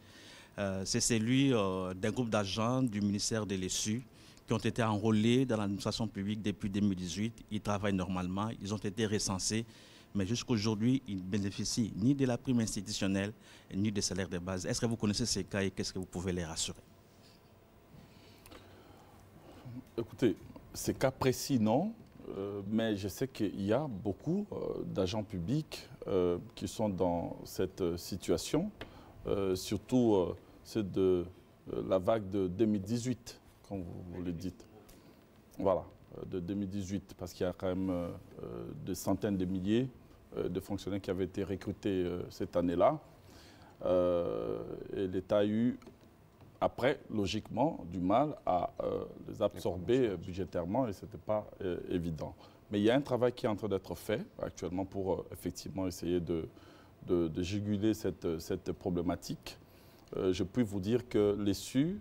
C'est celui d'un groupe d'agents du ministère de l'ESU qui ont été enrôlés dans l'administration publique depuis 2018. Ils travaillent normalement, ils ont été recensés, mais jusqu'à aujourd'hui, ils ne bénéficient ni de la prime institutionnelle, ni des salaires de base. Est-ce que vous connaissez ces cas et qu'est-ce que vous pouvez les rassurer? Écoutez, ces cas précis, non. Mais je sais qu'il y a beaucoup d'agents publics qui sont dans cette situation, surtout c'est de la vague de 2018, comme vous le dites. Voilà, de 2018, parce qu'il y a quand même des centaines de milliers de fonctionnaires qui avaient été recrutés cette année-là. Et l'État a eu, après, logiquement, du mal à les absorber budgétairement et ce n'était pas évident. Mais il y a un travail qui est en train d'être fait actuellement pour effectivement essayer de juguler cette problématique. Je puis vous dire que l'ESU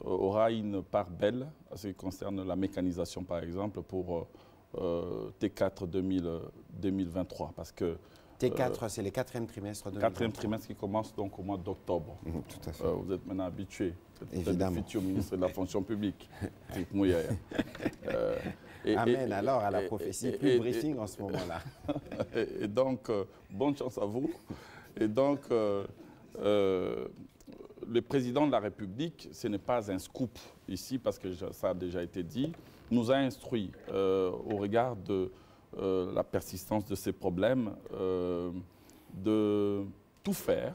aura une part belle en ce qui concerne la mécanisation, par exemple, pour T4 2023. Parce que T4, c'est le quatrième trimestre de 2023. Quatrième trimestre qui commence donc au mois d'octobre. Tout à fait. Vous êtes maintenant habitué. Évidemment. Le futur ministre de la fonction publique. Amen alors à la prophétie. Plus briefing en ce moment-là. Et donc, bonne chance à vous. Et donc, le président de la République, ce n'est pas un scoop ici, parce que ça a déjà été dit, nous a instruit au regard de la persistance de ces problèmes, de tout faire,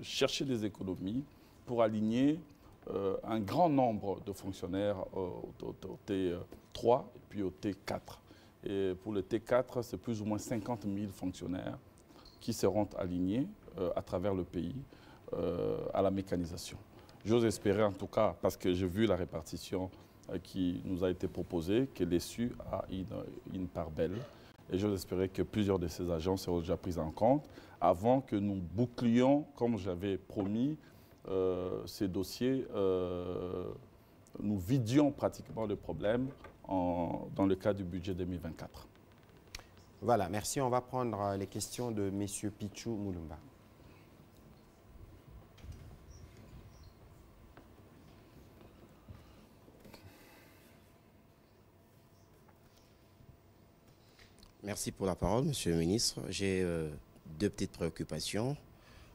chercher des économies pour aligner un grand nombre de fonctionnaires au T3 et puis au T4. Et pour le T4, c'est plus ou moins 50 000 fonctionnaires qui seront alignés à travers le pays à la mécanisation. J'ose espérer en tout cas, parce que j'ai vu la répartition qui nous a été proposée, que l'ESU a une part belle. Et j'ose espérer que plusieurs de ces agents seront déjà pris en compte avant que nous bouclions, comme j'avais promis, ces dossiers nous vidions pratiquement le problème dans le cadre du budget 2024. Voilà, merci. On va prendre les questions de M. Pichou Moulumba. Merci pour la parole, Monsieur le ministre. J'ai deux petites préoccupations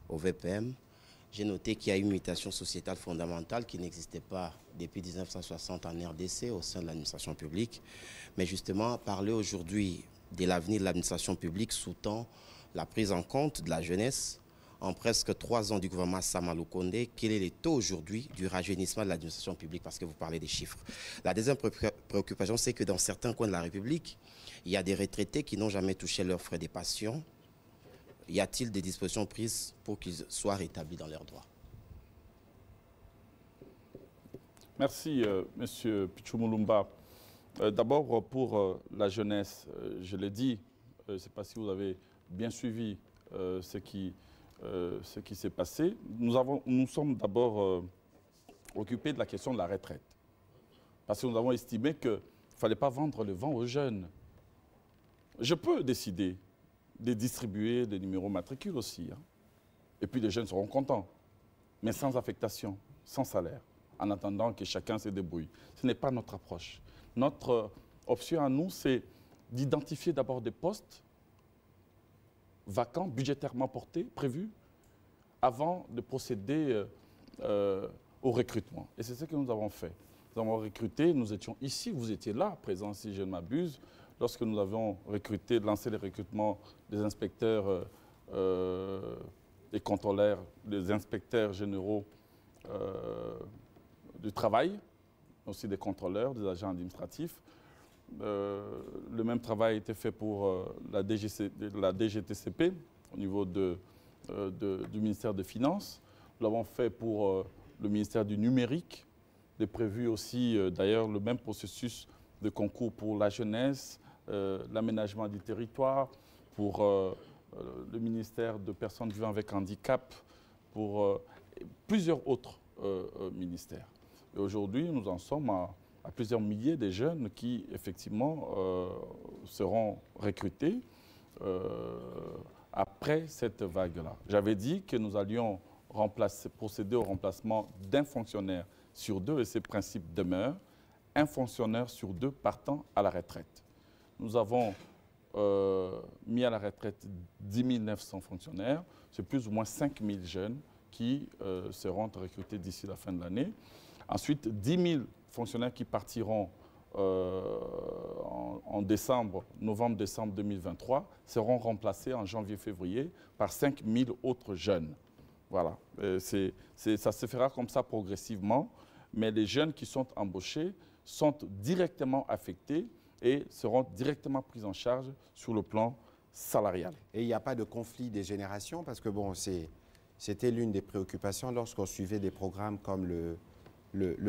au VPM. J'ai noté qu'il y a une mutation sociétale fondamentale qui n'existait pas depuis 1960 en RDC au sein de l'administration publique. Mais justement, parler aujourd'hui de l'avenir de l'administration publique sous-tend la prise en compte de la jeunesse. En presque 3 ans du gouvernement Sama Lukonde, quel est le taux aujourd'hui du rajeunissement de l'administration publique? Parce que vous parlez des chiffres. La deuxième préoccupation, c'est que dans certains coins de la République, il y a des retraités qui n'ont jamais touché leurs frais de pension. Y a-t-il des dispositions prises pour qu'ils soient rétablis dans leurs droits? Merci, Monsieur Pichou Moulumba. D'abord, pour la jeunesse, je l'ai dit, je ne sais pas si vous avez bien suivi ce qui s'est passé. Nous sommes d'abord occupés de la question de la retraite. Parce que nous avons estimé qu'il ne fallait pas vendre le vent aux jeunes. Je peux décider de distribuer des numéros matricules aussi. Hein. Et puis les jeunes seront contents, mais sans affectation, sans salaire, en attendant que chacun se débrouille. Ce n'est pas notre approche. Notre option à nous, c'est d'identifier d'abord des postes vacants, budgétairement portés, prévus, avant de procéder au recrutement. Et c'est ce que nous avons fait. Nous avons recruté, nous étions ici, vous étiez là, présents si je ne m'abuse, lorsque nous avons lancé le recrutement des inspecteurs, des contrôleurs, des inspecteurs généraux du travail, aussi des contrôleurs, des agents administratifs. Le même travail a été fait pour la DGTCP au niveau du ministère des Finances. Nous l'avons fait pour le ministère du Numérique. Il est prévu aussi, d'ailleurs, le même processus de concours pour la jeunesse, l'aménagement du territoire, pour le ministère de personnes vivant avec handicap, pour plusieurs autres ministères. Et aujourd'hui, nous en sommes à plusieurs milliers de jeunes qui, effectivement, seront recrutés après cette vague-là. J'avais dit que nous allions procéder au remplacement d'un fonctionnaire sur 2, et ces principes demeurent, un fonctionnaire sur 2 partant à la retraite. Nous avons mis à la retraite 10 900 fonctionnaires, c'est plus ou moins 5 000 jeunes qui seront recrutés d'ici la fin de l'année. Ensuite, 10 000 fonctionnaires qui partiront en novembre-décembre 2023 seront remplacés en janvier-février par 5 000 autres jeunes. Voilà, ça se fera comme ça progressivement, mais les jeunes qui sont embauchés sont directement affectés et seront directement pris en charge sur le plan salarial. Et il n'y a pas de conflit des générations parce que bon, c'était l'une des préoccupations lorsqu'on suivait des programmes comme le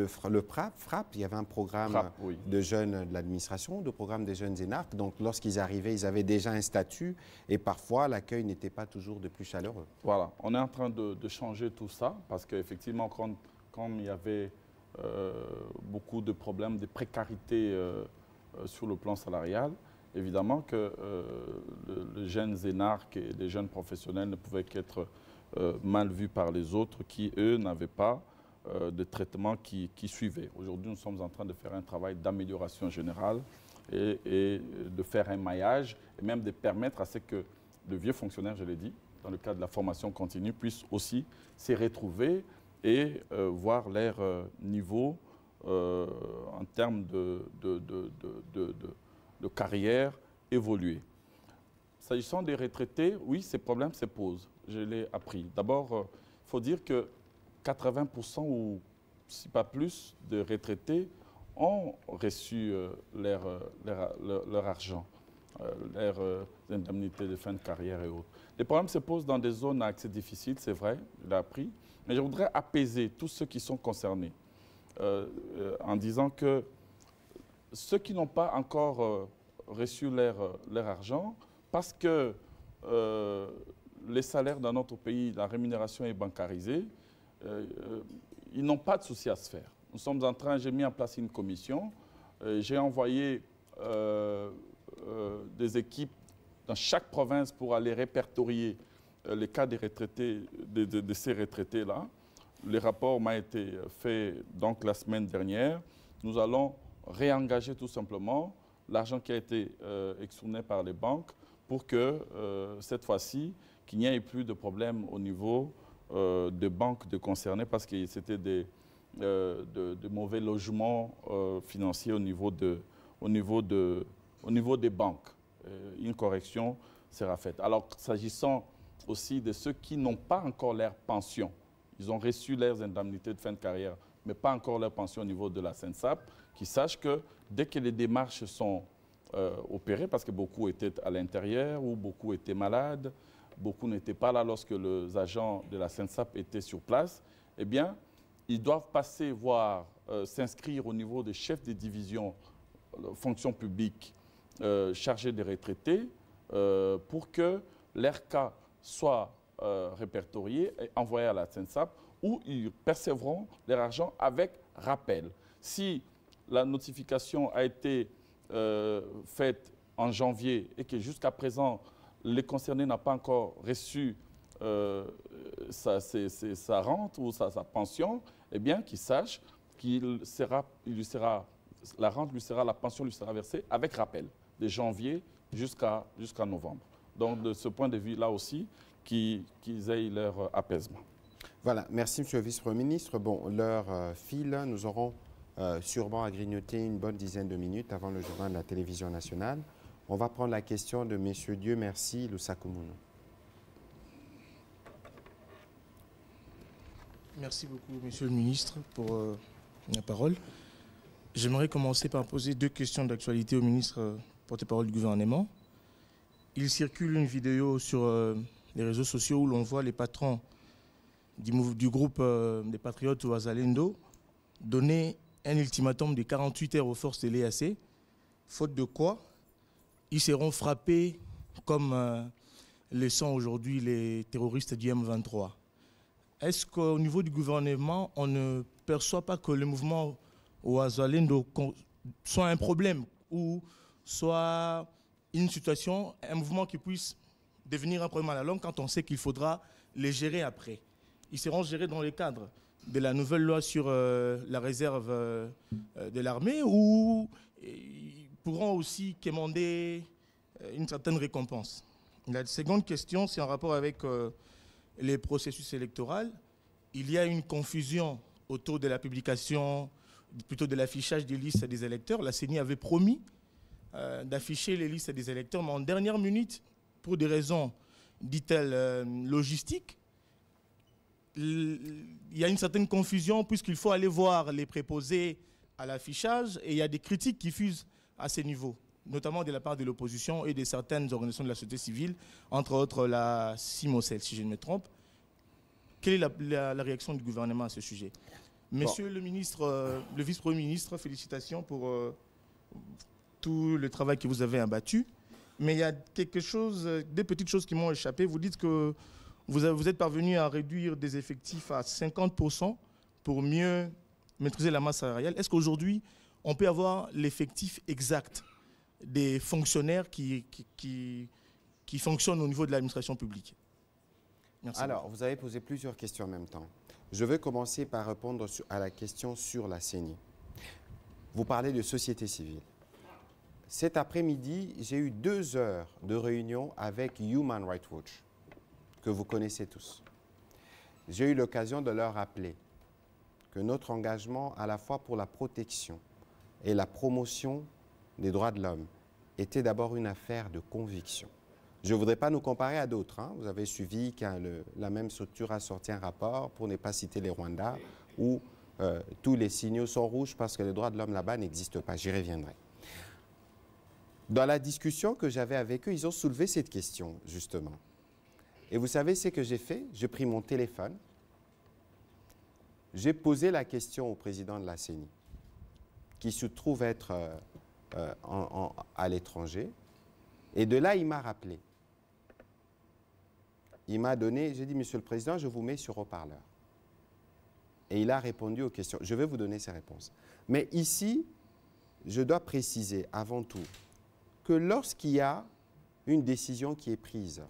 FRAP, il y avait un programme de jeunes de l'administration, de programme des jeunes énarques. Donc, lorsqu'ils arrivaient, ils avaient déjà un statut et parfois, l'accueil n'était pas toujours de plus chaleureux. Voilà, on est en train de changer tout ça parce qu'effectivement, comme il y avait beaucoup de problèmes de précarité sur le plan salarial, évidemment que les jeunes énarques et les jeunes professionnels ne pouvaient qu'être mal vus par les autres qui, eux, n'avaient pas de traitement qui suivait. Aujourd'hui, nous sommes en train de faire un travail d'amélioration générale et de faire un maillage et même de permettre à ce que de vieux fonctionnaires, je l'ai dit, dans le cadre de la formation continue, puissent aussi s'y retrouver et voir leur niveau en termes de carrière évoluer. S'agissant des retraités, oui, ces problèmes se posent. Je l'ai appris. D'abord, il faut dire que 80% ou si pas plus de retraités ont reçu leur argent, leurs indemnités de fin de carrière et autres. Les problèmes se posent dans des zones à accès difficile, c'est vrai, je l'ai appris, mais je voudrais apaiser tous ceux qui sont concernés en disant que ceux qui n'ont pas encore reçu leur argent, parce que les salaires dans notre pays, la rémunération est bancarisée, ils n'ont pas de souci à se faire. nous sommes en train, j'ai mis en place une commission, j'ai envoyé des équipes dans chaque province pour aller répertorier les cas des retraités, de ces retraités-là. Le rapport m'a été fait donc la semaine dernière. Nous allons réengager tout simplement l'argent qui a été extourné par les banques pour que cette fois-ci, qu'il n'y ait plus de problème au niveau des banques concernées parce que c'était de mauvais logements financiers au niveau des banques. Une correction sera faite. Alors, s'agissant aussi de ceux qui n'ont pas encore leur pension, ils ont reçu leurs indemnités de fin de carrière, mais pas encore leur pension au niveau de la SENSAP, qu'ils sachent que dès que les démarches sont opérées, parce que beaucoup étaient à l'intérieur ou beaucoup étaient malades, beaucoup n'étaient pas là lorsque les agents de la SENSAP étaient sur place, eh bien, ils doivent passer voir s'inscrire au niveau des chefs de division fonction publique chargés des retraités pour que leur cas soit répertorié et envoyé à la SENSAP où ils percevront leur argent avec rappel. Si la notification a été faite en janvier et que jusqu'à présent, les concernés n'ont pas encore reçu sa rente ou sa pension, eh bien, qu'ils sachent la rente lui sera, la pension lui sera versée avec rappel, de janvier jusqu'à novembre. Donc, de ce point de vue-là aussi, qu'ils aient leur apaisement. Voilà, merci Monsieur le Vice-Premier ministre. Bon, l'heure file, nous aurons sûrement à grignoter une bonne dizaine de minutes avant le journal de la télévision nationale. On va prendre la question de M. Dieu merci Lusakumunu. Merci beaucoup, Monsieur le ministre, pour la parole. J'aimerais commencer par poser deux questions d'actualité au ministre porte-parole du gouvernement. Il circule une vidéo sur les réseaux sociaux où l'on voit les patrons du groupe des Patriotes au Wazalendo donner un ultimatum de 48 heures aux forces de l'EAC, faute de quoi ils seront frappés comme le sont aujourd'hui les terroristes du M23. Est-ce qu'au niveau du gouvernement, on ne perçoit pas que le mouvement au Wazalendo soit un problème ou soit une situation, un mouvement qui puisse devenir un problème à la longue quand on sait qu'il faudra les gérer après? Ils seront gérés dans le cadre de la nouvelle loi sur la réserve de l'armée ou ils pourront aussi quémander une certaine récompense? La seconde question, c'est en rapport avec les processus électoraux. Il y a une confusion autour de la publication, plutôt de l'affichage des listes des électeurs. La CENI avait promis d'afficher les listes des électeurs, mais en dernière minute, pour des raisons, dit-elle, logistiques, il y a une certaine confusion puisqu'il faut aller voir les préposés à l'affichage et il y a des critiques qui fusent à ces niveaux, notamment de la part de l'opposition et de certaines organisations de la société civile, entre autres la CIMOCEL, si je ne me trompe. Quelle est la réaction du gouvernement à ce sujet? Monsieur le ministre, le vice-premier ministre, félicitations pour tout le travail que vous avez abattu. Mais il y a quelque chose, des petites choses qui m'ont échappé. Vous dites que vous êtes parvenu à réduire des effectifs à 50% pour mieux maîtriser la masse salariale. Est-ce qu'aujourd'hui, on peut avoir l'effectif exact des fonctionnaires qui fonctionnent au niveau de l'administration publique? Merci. Alors, vous avez posé plusieurs questions en même temps. Je vais commencer par répondre à la question sur la CENI. Vous parlez de société civile. Cet après-midi, j'ai eu 2 heures de réunion avec Human Rights Watch, que vous connaissez tous. J'ai eu l'occasion de leur rappeler que notre engagement à la fois pour la protection et la promotion des droits de l'homme était d'abord une affaire de conviction. Je ne voudrais pas nous comparer à d'autres. Vous avez suivi quand la même structure a sorti un rapport, pour ne pas citer les Rwandais, où tous les signaux sont rouges parce que les droits de l'homme là-bas n'existent pas. J'y reviendrai. Dans la discussion que j'avais avec eux, ils ont soulevé cette question, justement. Et vous savez ce que j'ai fait? J'ai pris mon téléphone, j'ai posé la question au président de la CENI, qui se trouve être à l'étranger, et de là, il m'a rappelé. Il m'a donné, j'ai dit, Monsieur le Président, je vous mets sur haut-parleur. et il a répondu aux questions. Je vais vous donner ses réponses. Mais ici, je dois préciser avant tout que lorsqu'il y a une décision qui est prise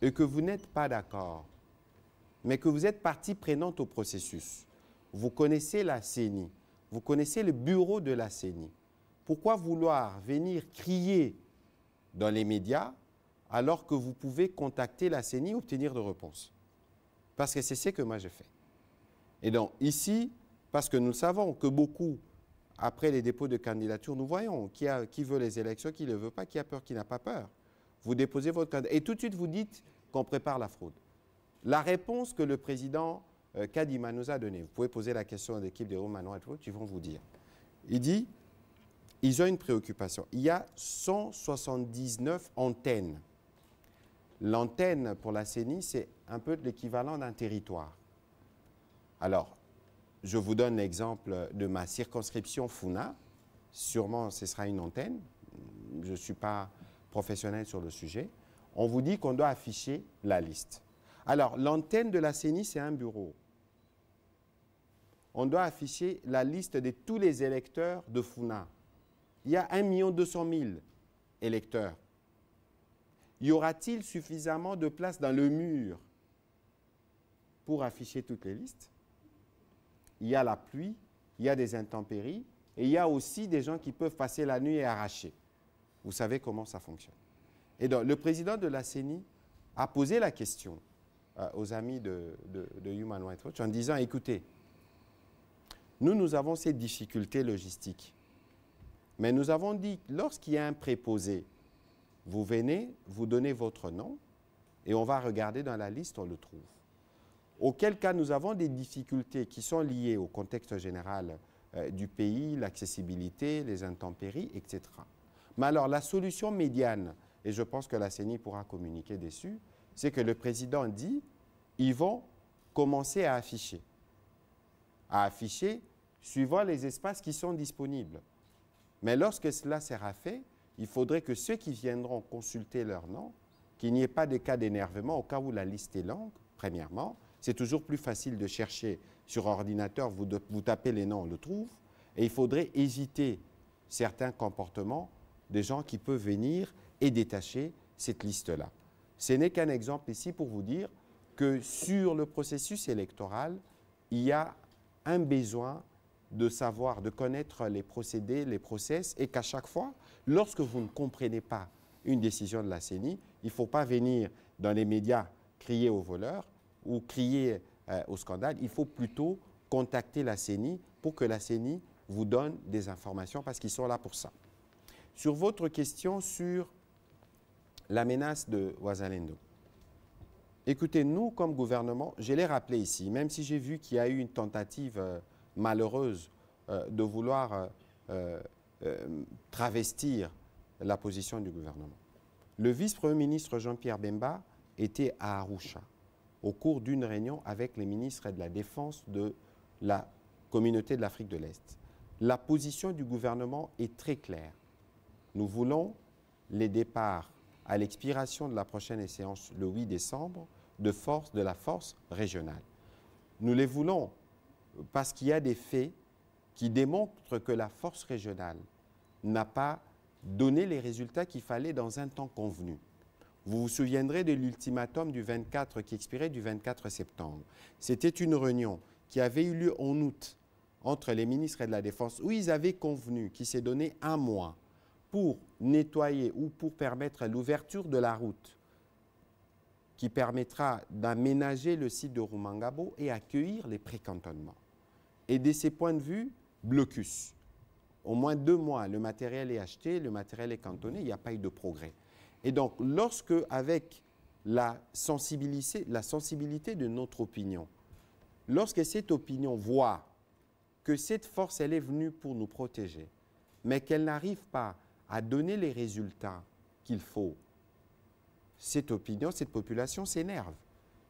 et que vous n'êtes pas d'accord, mais que vous êtes partie prenante au processus, vous connaissez la CENI, vous connaissez le bureau de la CENI, pourquoi vouloir venir crier dans les médias alors que vous pouvez contacter la CENI et obtenir de réponses? Parce que c'est ce que moi je fais. Et donc ici, parce que nous savons que beaucoup, après les dépôts de candidature, nous voyons qui veut les élections, qui ne le veut pas, qui a peur, qui n'a pas peur. Vous déposez votre candidature et tout de suite vous dites qu'on prépare la fraude. La réponse que le président Kadima nous a donnée, vous pouvez poser la question à l'équipe de Romano et tout, ils vont vous dire. Il dit, ils ont une préoccupation. Il y a 179 antennes. L'antenne pour la CENI, c'est un peu l'équivalent d'un territoire. Alors, je vous donne l'exemple de ma circonscription Funa. Sûrement, ce sera une antenne. Je ne suis pas professionnel sur le sujet. On vous dit qu'on doit afficher la liste. Alors, l'antenne de la CENI, c'est un bureau. On doit afficher la liste de tous les électeurs de Funa. Il y a 1 200 000 électeurs. Y aura-t-il suffisamment de place dans le mur pour afficher toutes les listes? Il y a la pluie, il y a des intempéries et il y a aussi des gens qui peuvent passer la nuit et arracher. Vous savez comment ça fonctionne. Et donc, le président de la CENI a posé la question aux amis de Human Rights Watch en disant, écoutez, nous avons ces difficultés logistiques. Mais nous avons dit, lorsqu'il y a un préposé, vous venez, vous donnez votre nom et on va regarder dans la liste, on le trouve. Auquel cas, nous avons des difficultés qui sont liées au contexte général du pays, l'accessibilité, les intempéries, etc. Mais alors, la solution médiane, et je pense que la CENI pourra communiquer dessus, c'est que le président dit, ils vont commencer à afficher suivant les espaces qui sont disponibles. Mais lorsque cela sera fait, il faudrait que ceux qui viendront consulter leur nom, qu'il n'y ait pas de cas d'énervement au cas où la liste est longue, premièrement. C'est toujours plus facile de chercher sur ordinateur, vous tapez les noms, on le trouve. Et il faudrait éviter certains comportements des gens qui peuvent venir et détacher cette liste-là. Ce n'est qu'un exemple ici pour vous dire que sur le processus électoral, il y a un besoin de savoir, de connaître les procédés, les process, et qu'à chaque fois, lorsque vous ne comprenez pas une décision de la CENI, il ne faut pas venir dans les médias crier aux voleurs ou crier au scandale. Il faut plutôt contacter la CENI pour que la CENI vous donne des informations parce qu'ils sont là pour ça. Sur votre question sur la menace de Ouazalendo, écoutez, nous, comme gouvernement, je l'ai rappelé ici, même si j'ai vu qu'il y a eu une tentative malheureuse de vouloir travestir la position du gouvernement. Le vice-premier ministre Jean-Pierre Bemba était à Arusha au cours d'une réunion avec les ministres de la Défense de la communauté de l'Afrique de l'Est. La position du gouvernement est très claire. Nous voulons les départs à l'expiration de la prochaine séance le 8 décembre de la force régionale. Nous les voulons parce qu'il y a des faits qui démontrent que la force régionale n'a pas donné les résultats qu'il fallait dans un temps convenu. Vous vous souviendrez de l'ultimatum du 24 qui expirait du 24 septembre. C'était une réunion qui avait eu lieu en août entre les ministres de la Défense où ils avaient convenu qu'il s'est donné 1 mois pour nettoyer ou pour permettre l'ouverture de la route qui permettra d'aménager le site de Rumangabo et accueillir les précantonnements. Et de ces points de vue, blocus. Au moins 2 mois, le matériel est acheté, le matériel est cantonné, il n'y a pas eu de progrès. Et donc, lorsque, avec la sensibilité de notre opinion, lorsque cette opinion voit que cette force, elle est venue pour nous protéger, mais qu'elle n'arrive pas à donner les résultats qu'il faut, cette opinion, cette population s'énerve.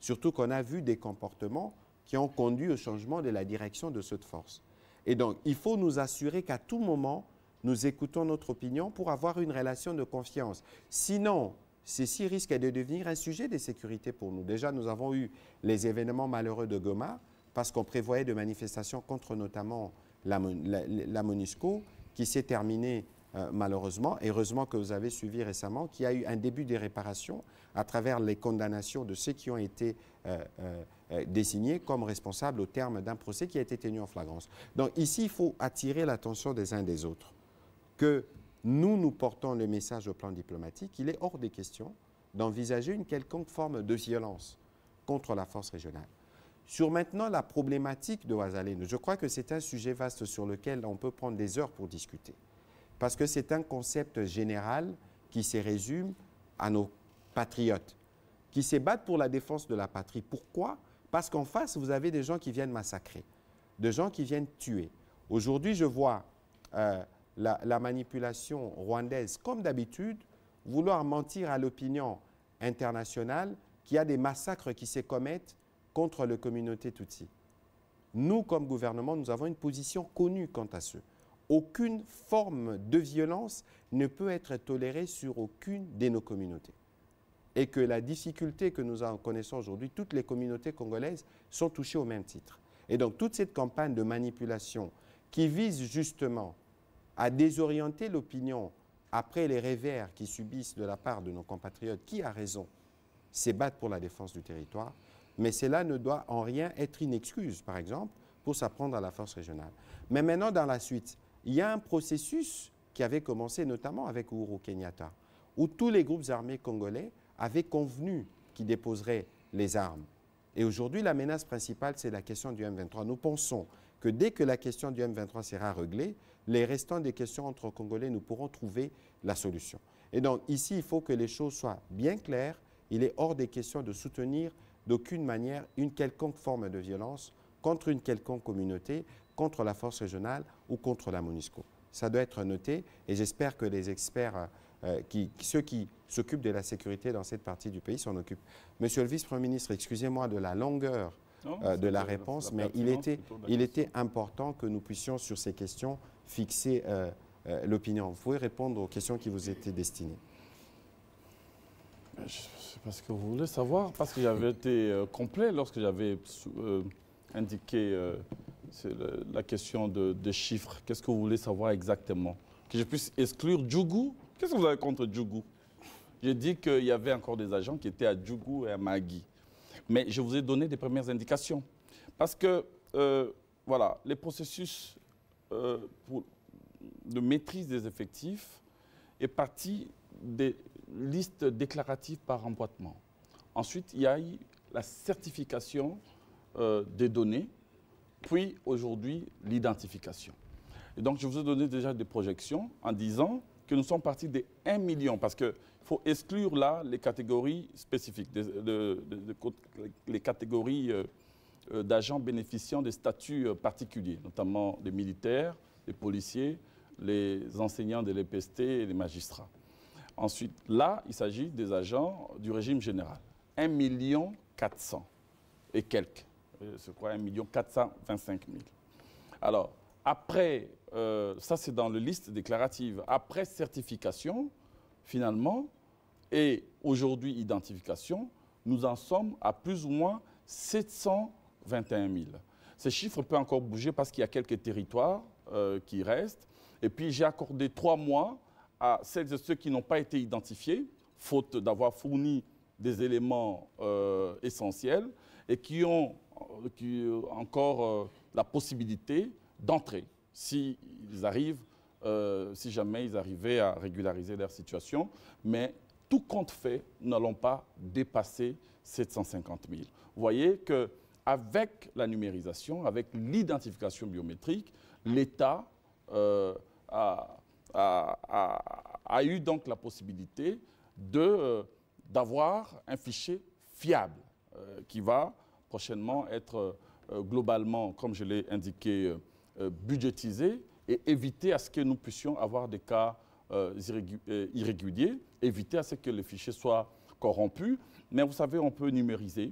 Surtout qu'on a vu des comportements qui ont conduit au changement de la direction de cette force. Et donc, il faut nous assurer qu'à tout moment, nous écoutons notre opinion pour avoir une relation de confiance. Sinon, ceci risque de devenir un sujet de sécurité pour nous. Déjà, nous avons eu les événements malheureux de Goma. parce qu'on prévoyait de manifestations contre notamment la MONUSCO, qui s'est terminée malheureusement. Heureusement que vous avez suivi récemment qu'il y a eu un début de réparation à travers les condamnations de ceux qui ont été désignés comme responsables au terme d'un procès qui a été tenu en flagrance. Donc ici, il faut attirer l'attention des uns des autres, que nous portons le message au plan diplomatique. Il est hors des questions d'envisager une quelconque forme de violence contre la force régionale. Sur maintenant la problématique de Ouazalene, je crois que c'est un sujet vaste sur lequel on peut prendre des heures pour discuter. Parce que c'est un concept général qui se résume à nos patriotes, qui se battent pour la défense de la patrie. Pourquoi? Parce qu'en face, vous avez des gens qui viennent massacrer, des gens qui viennent tuer. Aujourd'hui, je vois la manipulation rwandaise, comme d'habitude, vouloir mentir à l'opinion internationale qu'il y a des massacres qui se commettent contre la communauté Tutsi. Nous, comme gouvernement, nous avons une position connue quant à ce. Aucune forme de violence ne peut être tolérée sur aucune de nos communautés. Et que la difficulté que nous en connaissons aujourd'hui, toutes les communautés congolaises sont touchées au même titre. Et donc, toute cette campagne de manipulation qui vise justement à désorienter l'opinion après les revers qu'ils subissent de la part de nos compatriotes, qui a raison, c'est battre pour la défense du territoire. Mais cela ne doit en rien être une excuse, par exemple, pour s'apprendre à la force régionale. Mais maintenant, dans la suite, il y a un processus qui avait commencé notamment avec Uhuru Kenyatta, où tous les groupes armés congolais avaient convenu qu'ils déposeraient les armes. Et aujourd'hui, la menace principale, c'est la question du M23. Nous pensons que dès que la question du M23 sera réglée, les restants des questions entre Congolais, nous pourrons trouver la solution. Et donc ici, il faut que les choses soient bien claires. Il est hors des questions de soutenir d'aucune manière une quelconque forme de violence contre une quelconque communauté, contre la force régionale ou contre la MONUSCO. Ça doit être noté et j'espère que les experts, ceux qui s'occupent de la sécurité dans cette partie du pays s'en occupent. Monsieur le vice-premier ministre, excusez-moi de la longueur de la réponse, mais il était important que nous puissions sur ces questions fixer l'opinion. Vous pouvez répondre aux questions qui vous étaient destinées. C'est parce que vous voulez savoir, parce que j'avais été complet lorsque j'avais indiqué la question de chiffres. Qu'est-ce que vous voulez savoir exactement? Que je puisse exclure Djougou? Qu'est-ce que vous avez contre Djougou? J'ai dit qu'il y avait encore des agents qui étaient à Djougou et à Magui. Mais je vous ai donné des premières indications. Parce que, voilà, les processus de maîtrise des effectifs est parti des listes déclaratives par emboîtement. Ensuite, il y a eu la certification des données, puis aujourd'hui l'identification. Et donc, je vous ai donné déjà des projections en disant que nous sommes partis des 1 million, parce qu'il faut exclure là les catégories spécifiques, les catégories d'agents bénéficiant des statuts particuliers, notamment les militaires, les policiers, les enseignants de l'EPST et les magistrats. Ensuite, là, il s'agit des agents du régime général. 1 400 000 et quelques. Je crois 1 425 000. Alors, après, ça c'est dans la liste déclarative. Après certification, finalement, et aujourd'hui identification, nous en sommes à plus ou moins 721 000. Ces chiffres peuvent encore bouger parce qu'il y a quelques territoires qui restent. Et puis j'ai accordé 3 mois à celles et ceux qui n'ont pas été identifiés, faute d'avoir fourni des éléments essentiels, et qui ont encore la possibilité d'entrer si jamais ils arrivaient à régulariser leur situation. Mais tout compte fait, nous n'allons pas dépasser 750 000. Vous voyez qu'avec la numérisation, avec l'identification biométrique, l'État a eu donc la possibilité d'avoir un fichier fiable qui va prochainement être globalement, comme je l'ai indiqué, budgétisé et éviter à ce que nous puissions avoir des cas irréguliers, éviter à ce que les fichiers soient corrompus. Mais vous savez, on peut numériser,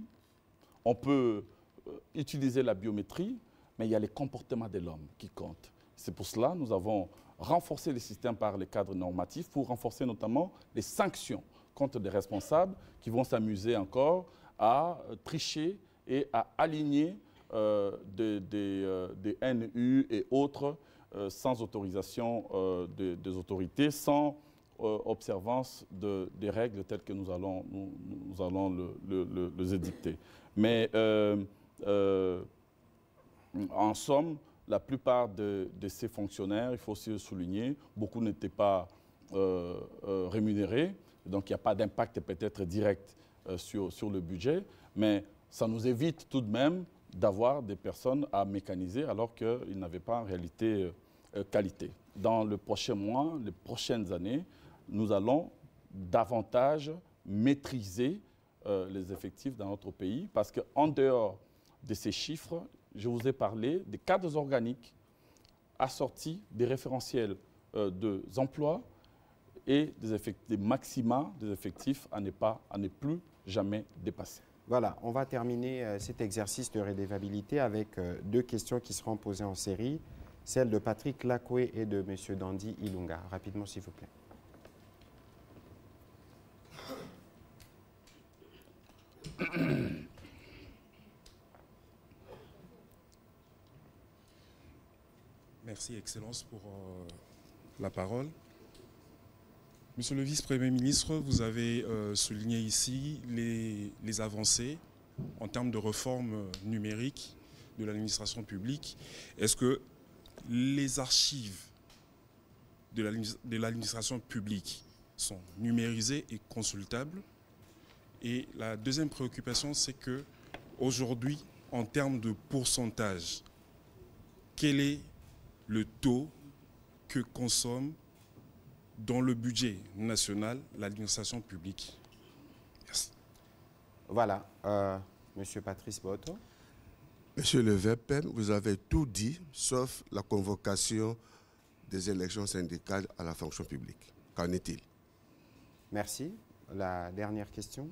on peut utiliser la biométrie, mais il y a les comportements de l'homme qui comptent. C'est pour cela que nous avons renforcé les systèmes par les cadres normatifs pour renforcer notamment les sanctions contre des responsables qui vont s'amuser encore à tricher et à aligner des NU et autres sans autorisation des autorités, sans observance des règles telles que nous allons les édicter. Mais en somme, la plupart de ces fonctionnaires, il faut aussi le souligner, beaucoup n'étaient pas rémunérés, donc il n'y a pas d'impact peut-être direct sur le budget, mais ça nous évite tout de même d'avoir des personnes à mécaniser alors qu'ils n'avaient pas en réalité qualité. Dans le prochain mois, les prochaines années, nous allons davantage maîtriser les effectifs dans notre pays parce qu'en dehors de ces chiffres, je vous ai parlé des cadres organiques assortis des référentiels des emplois et des maxima des effectifs à ne plus jamais dépasser. Voilà, on va terminer cet exercice de redevabilité avec deux questions qui seront posées en série, celle de Patrick Lakoué et de M. Dandy Ilunga. Rapidement, s'il vous plaît. Merci, Excellence, pour la parole. Monsieur le vice-premier ministre, vous avez souligné ici les avancées en termes de réforme numérique de l'administration publique. Est-ce que les archives de l'administration publique sont numérisées et consultables? Et la deuxième préoccupation, c'est que aujourd'hui, en termes de pourcentage, quel est le taux que consomme dans le budget national l'administration publique? Merci. Voilà, Monsieur Patrice Boto. Monsieur le VPM, vous avez tout dit, sauf la convocation des élections syndicales à la fonction publique. Qu'en est-il? Merci. La dernière question.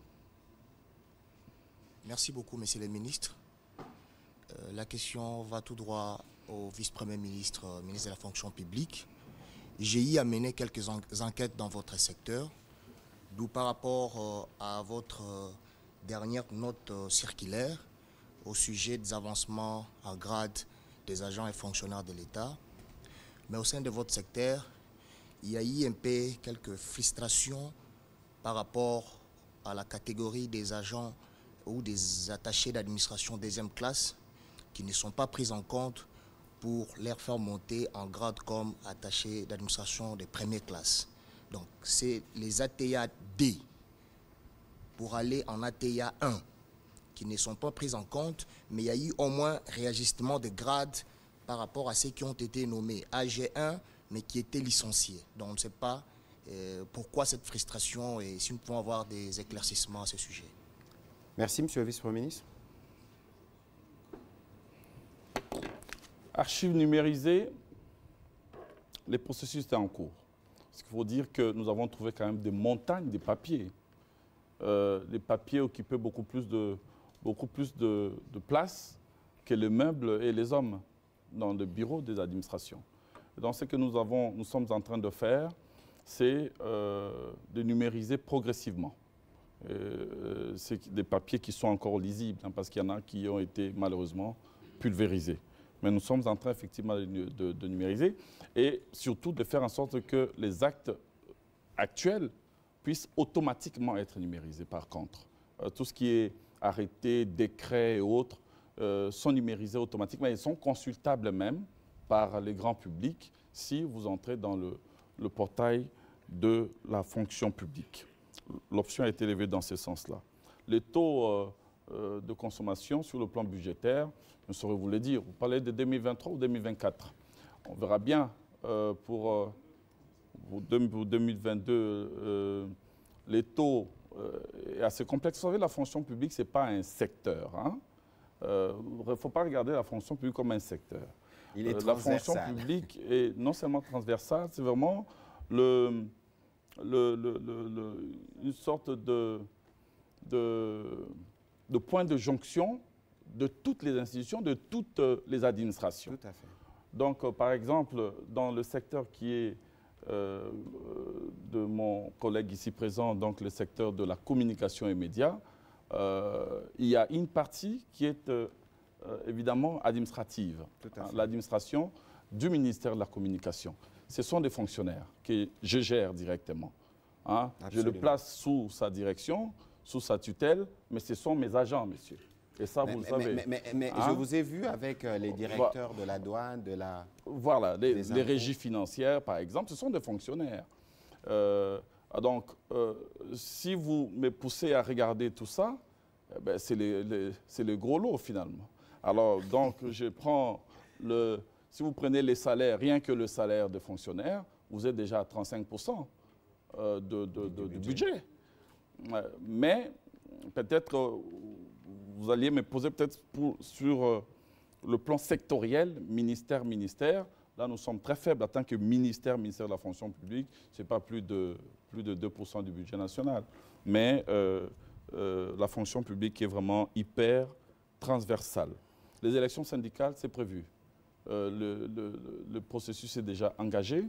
Merci beaucoup, Monsieur le ministre. La question va tout droit au vice-premier ministre, ministre de la fonction publique. J'ai mené quelques enquêtes dans votre secteur, d'où par rapport à votre dernière note circulaire au sujet des avancements en grade des agents et fonctionnaires de l'État. Mais au sein de votre secteur, il y a eu un peu quelques frustrations par rapport à la catégorie des agents ou des attachés d'administration deuxième classe qui ne sont pas pris en compte pour les faire monter en grade comme attachés d'administration de première classe. Donc, c'est les ATA D pour aller en ATA 1 qui ne sont pas pris en compte, mais il y a eu au moins réajustement de grades par rapport à ceux qui ont été nommés AG1, mais qui étaient licenciés. Donc, on ne sait pas pourquoi cette frustration et si nous pouvons avoir des éclaircissements à ce sujet. Merci, Monsieur le vice-premier ministre. Archives numérisées, les processus étaient en cours. Il faut dire que nous avons trouvé quand même des montagnes de papiers. Les papiers occupaient beaucoup plus de place que les meubles et les hommes dans le bureau des administrations. Donc ce que nous sommes en train de faire, c'est de numériser progressivement. C'est des papiers qui sont encore lisibles, hein, parce qu'il y en a qui ont été malheureusement pulvérisés. Mais nous sommes en train effectivement de numériser et surtout de faire en sorte que les actes actuels puissent automatiquement être numérisés par contre. Tout ce qui est arrêté, décret et autres sont numérisés automatiquement et sont consultables même par les grands publics si vous entrez dans le portail de la fonction publique. L'option a été élevée dans ce sens-là. Les taux de consommation sur le plan budgétaire, je ne saurais vous le dire. Vous parlez de 2023 ou 2024. On verra bien pour 2022, les taux est assez complexe. Vous savez, la fonction publique, ce n'est pas un secteur. Hein? Il ne faut pas regarder la fonction publique comme un secteur. Il est la fonction publique est non seulement transversale, c'est vraiment une sorte de point de jonction de toutes les institutions, de toutes les administrations. Tout à fait. Donc, par exemple, dans le secteur qui est de mon collègue ici présent, donc le secteur de la communication et médias, il y a une partie qui est évidemment administrative, l'administration du ministère de la Communication. Ce sont des fonctionnaires que je gère directement. Hein. Je le place sous sa direction, sous sa tutelle, mais ce sont mes agents, monsieur. Et ça, vous le savez. Mais je vous ai vu avec les directeurs de la douane, de la... Voilà, les régies financières, par exemple, ce sont des fonctionnaires. Donc, si vous me poussez à regarder tout ça, eh ben, c'est le gros lot, finalement. Alors, donc, je prends le... Si vous prenez les salaires, rien que le salaire de fonctionnaire, vous êtes déjà à 35% du budget. Mais peut-être, vous alliez me poser peut-être sur le plan sectoriel, ministère. Là, nous sommes très faibles en tant que ministère de la fonction publique. Ce n'est pas plus de 2% du budget national. Mais la fonction publique est vraiment hyper transversale. Les élections syndicales, c'est prévu. Le processus est déjà engagé.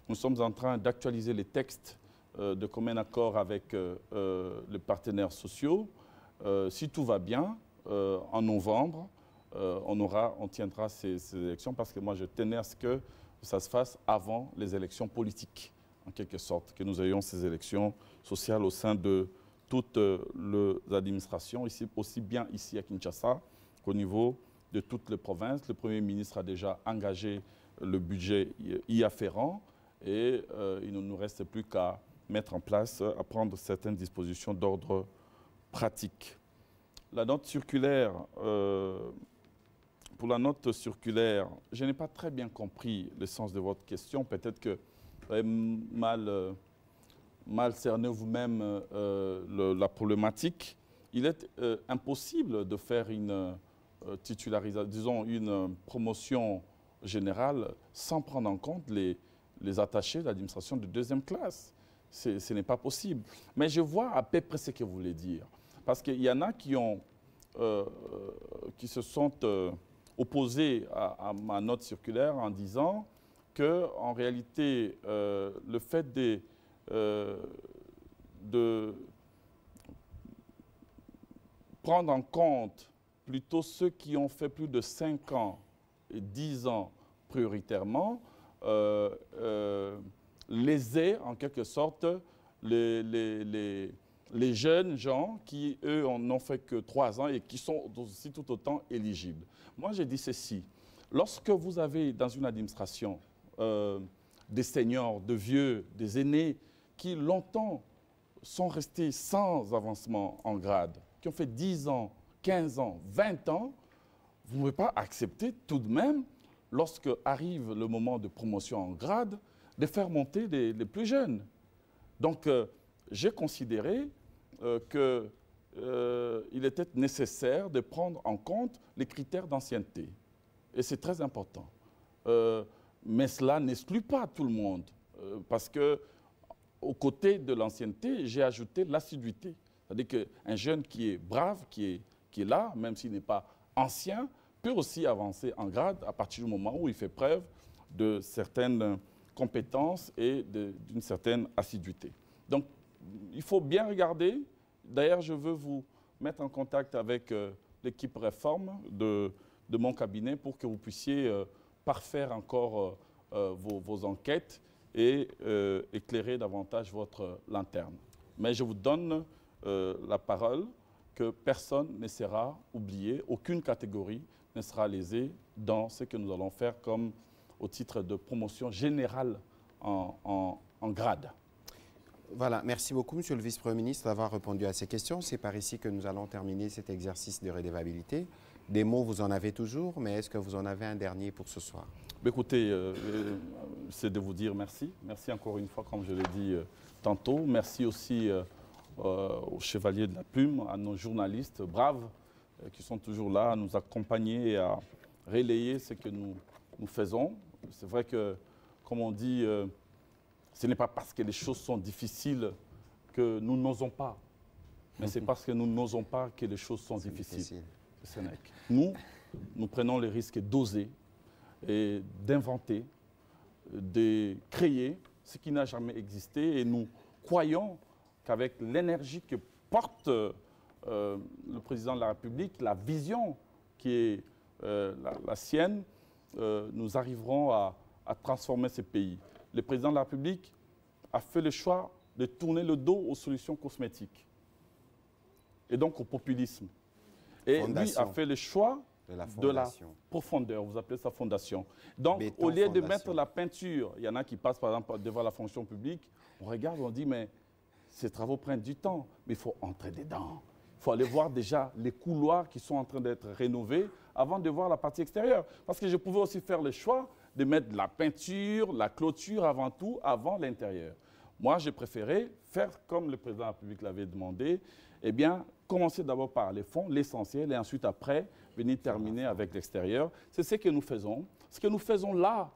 Nous sommes en train d'actualiser les textes de commun accord avec les partenaires sociaux. Si tout va bien, en novembre, on tiendra ces élections parce que moi, je tenais à ce que ça se fasse avant les élections politiques, en quelque sorte, que nous ayons ces élections sociales au sein de toutes les administrations, aussi bien ici à Kinshasa qu'au niveau de toutes les provinces. Le Premier ministre a déjà engagé le budget y afférent et il ne nous reste plus qu'à mettre en place, à prendre certaines dispositions d'ordre pratique. La note circulaire, pour la note circulaire, je n'ai pas très bien compris le sens de votre question. Peut-être que vous avez mal cerné vous-même la problématique. Il est impossible de faire une titularisation, disons une promotion générale sans prendre en compte les attachés de l'administration de deuxième classe. Ce n'est pas possible. Mais je vois à peu près ce que vous voulez dire. Parce qu'il y en a qui se sont opposés à ma note circulaire en disant qu'en réalité, le fait de prendre en compte plutôt ceux qui ont fait plus de 5 ans et 10 ans prioritairement, léser en quelque sorte les jeunes gens qui, eux, n'ont fait que 3 ans et qui sont aussi tout autant éligibles. Moi, je dis ceci. Lorsque vous avez dans une administration des seniors, de vieux, des aînés qui longtemps sont restés sans avancement en grade, qui ont fait 10 ans, 15 ans, 20 ans, vous ne pouvez pas accepter tout de même, lorsque arrive le moment de promotion en grade, de faire monter les plus jeunes. Donc, j'ai considéré qu'il était nécessaire de prendre en compte les critères d'ancienneté. Et c'est très important. Mais cela n'exclut pas tout le monde. Parce qu'aux côtés de l'ancienneté, j'ai ajouté l'assiduité. C'est-à-dire qu'un jeune qui est brave, qui est là, même s'il n'est pas ancien, peut aussi avancer en grade à partir du moment où il fait preuve de certaines compétences et d'une certaine assiduité. Donc, il faut bien regarder. D'ailleurs, je veux vous mettre en contact avec l'équipe réforme de mon cabinet pour que vous puissiez parfaire encore vos enquêtes et éclairer davantage votre lanterne. Mais je vous donne la parole que personne ne sera oublié, aucune catégorie ne sera lésée dans ce que nous allons faire comme au titre de promotion générale en grade. Voilà, merci beaucoup, Monsieur le Vice-Premier ministre, d'avoir répondu à ces questions. C'est par ici que nous allons terminer cet exercice de redevabilité. Des mots, vous en avez toujours, mais est-ce que vous en avez un dernier pour ce soir? Écoutez, c'est de vous dire merci. Merci encore une fois, comme je l'ai dit tantôt. Merci aussi aux chevaliers de la plume, à nos journalistes braves qui sont toujours là à nous accompagner et à relayer ce que nous faisons. C'est vrai que, comme on dit, ce n'est pas parce que les choses sont difficiles que nous n'osons pas, mais c'est parce que nous n'osons pas que les choses sont difficiles. Nous prenons le risque d'oser et d'inventer, de créer ce qui n'a jamais existé et nous croyons qu'avec l'énergie que porte le président de la République, la vision qui est la sienne, nous arriverons à transformer ce pays. Le président de la République a fait le choix de tourner le dos aux solutions cosmétiques et donc au populisme. Et lui a fait le choix de la profondeur, vous appelez ça fondation. Donc, au lieu de mettre la peinture, il y en a qui passent par exemple devant la fonction publique, on regarde, on dit, mais ces travaux prennent du temps, mais il faut entrer dedans. Il faut aller voir déjà les couloirs qui sont en train d'être rénovés avant de voir la partie extérieure. Parce que je pouvais aussi faire le choix de mettre la peinture, la clôture avant tout, avant l'intérieur. Moi, j'ai préféré faire comme le président de la République l'avait demandé, eh bien, commencer d'abord par les fonds, l'essentiel, et ensuite après, venir terminer avec l'extérieur. C'est ce que nous faisons. Ce que nous faisons là,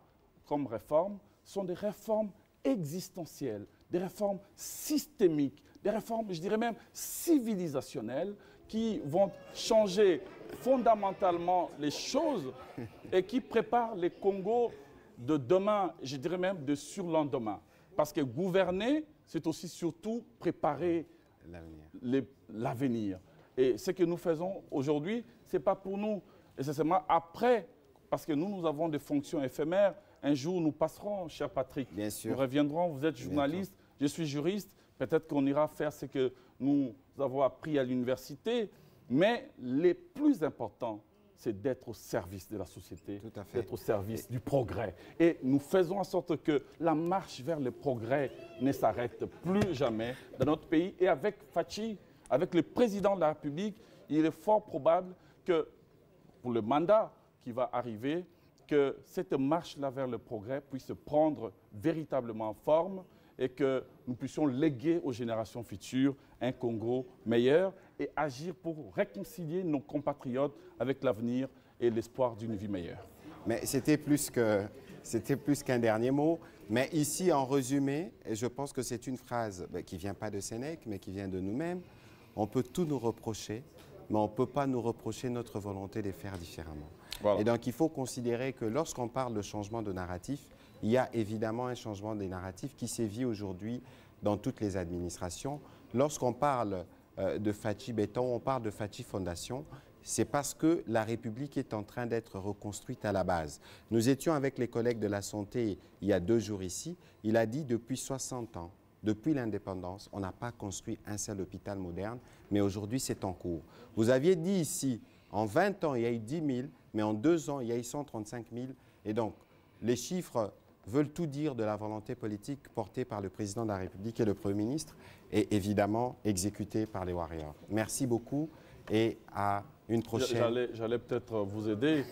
comme réforme, sont des réformes existentielles, des réformes systémiques, des réformes, je dirais même, civilisationnelles, qui vont changer fondamentalement les choses et qui préparent les Congos de demain, je dirais même de surlendemain. Parce que gouverner, c'est aussi surtout préparer l'avenir. Et ce que nous faisons aujourd'hui, ce n'est pas pour nous. Et c'est seulement après, parce que nous avons des fonctions éphémères. Un jour, nous passerons, cher Patrick. Bien sûr. Nous reviendrons, vous êtes journaliste, je suis juriste. Peut-être qu'on ira faire ce que nous avons appris à l'université. Mais le plus important, c'est d'être au service de la société, d'être au service du progrès. Et nous faisons en sorte que la marche vers le progrès ne s'arrête plus jamais dans notre pays. Et avec Fachi, avec le président de la République, il est fort probable que, pour le mandat qui va arriver, que cette marche-là vers le progrès puisse prendre véritablement forme et que nous puissions léguer aux générations futures un Congo meilleur et agir pour réconcilier nos compatriotes avec l'avenir et l'espoir d'une vie meilleure. Mais c'était plus qu'un dernier mot. Mais ici, en résumé, et je pense que c'est une phrase qui ne vient pas de Sénèque, mais qui vient de nous-mêmes, on peut tout nous reprocher, mais on ne peut pas nous reprocher notre volonté de faire différemment. Voilà. Et donc, il faut considérer que lorsqu'on parle de changement de narratif, il y a évidemment un changement des narratifs qui sévit aujourd'hui dans toutes les administrations. Lorsqu'on parle de Fachi Béton, on parle de Fachi Fondation, c'est parce que la République est en train d'être reconstruite à la base. Nous étions avec les collègues de la santé il y a 2 jours ici. Il a dit depuis 60 ans, depuis l'indépendance, on n'a pas construit un seul hôpital moderne, mais aujourd'hui c'est en cours. Vous aviez dit ici, en 20 ans il y a eu 10 000, mais en 2 ans il y a eu 135 000. Et donc les chiffres veulent tout dire de la volonté politique portée par le président de la République et le Premier ministre et évidemment exécutée par les Warriors. Merci beaucoup et à une prochaine. J'allais peut-être vous aider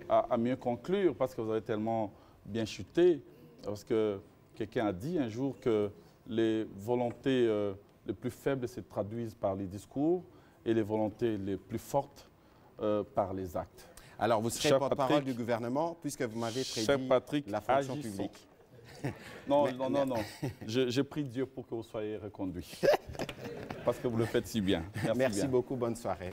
à mieux conclure parce que vous avez tellement bien chuté. Parce que quelqu'un a dit un jour que les volontés les plus faibles se traduisent par les discours et les volontés les plus fortes par les actes. Alors, vous serez porte-parole du gouvernement, puisque vous m'avez prédit la fonction publique. Non. J'ai prie Dieu pour que vous soyez reconduit. Parce que vous le faites si bien. Merci beaucoup, bonne soirée.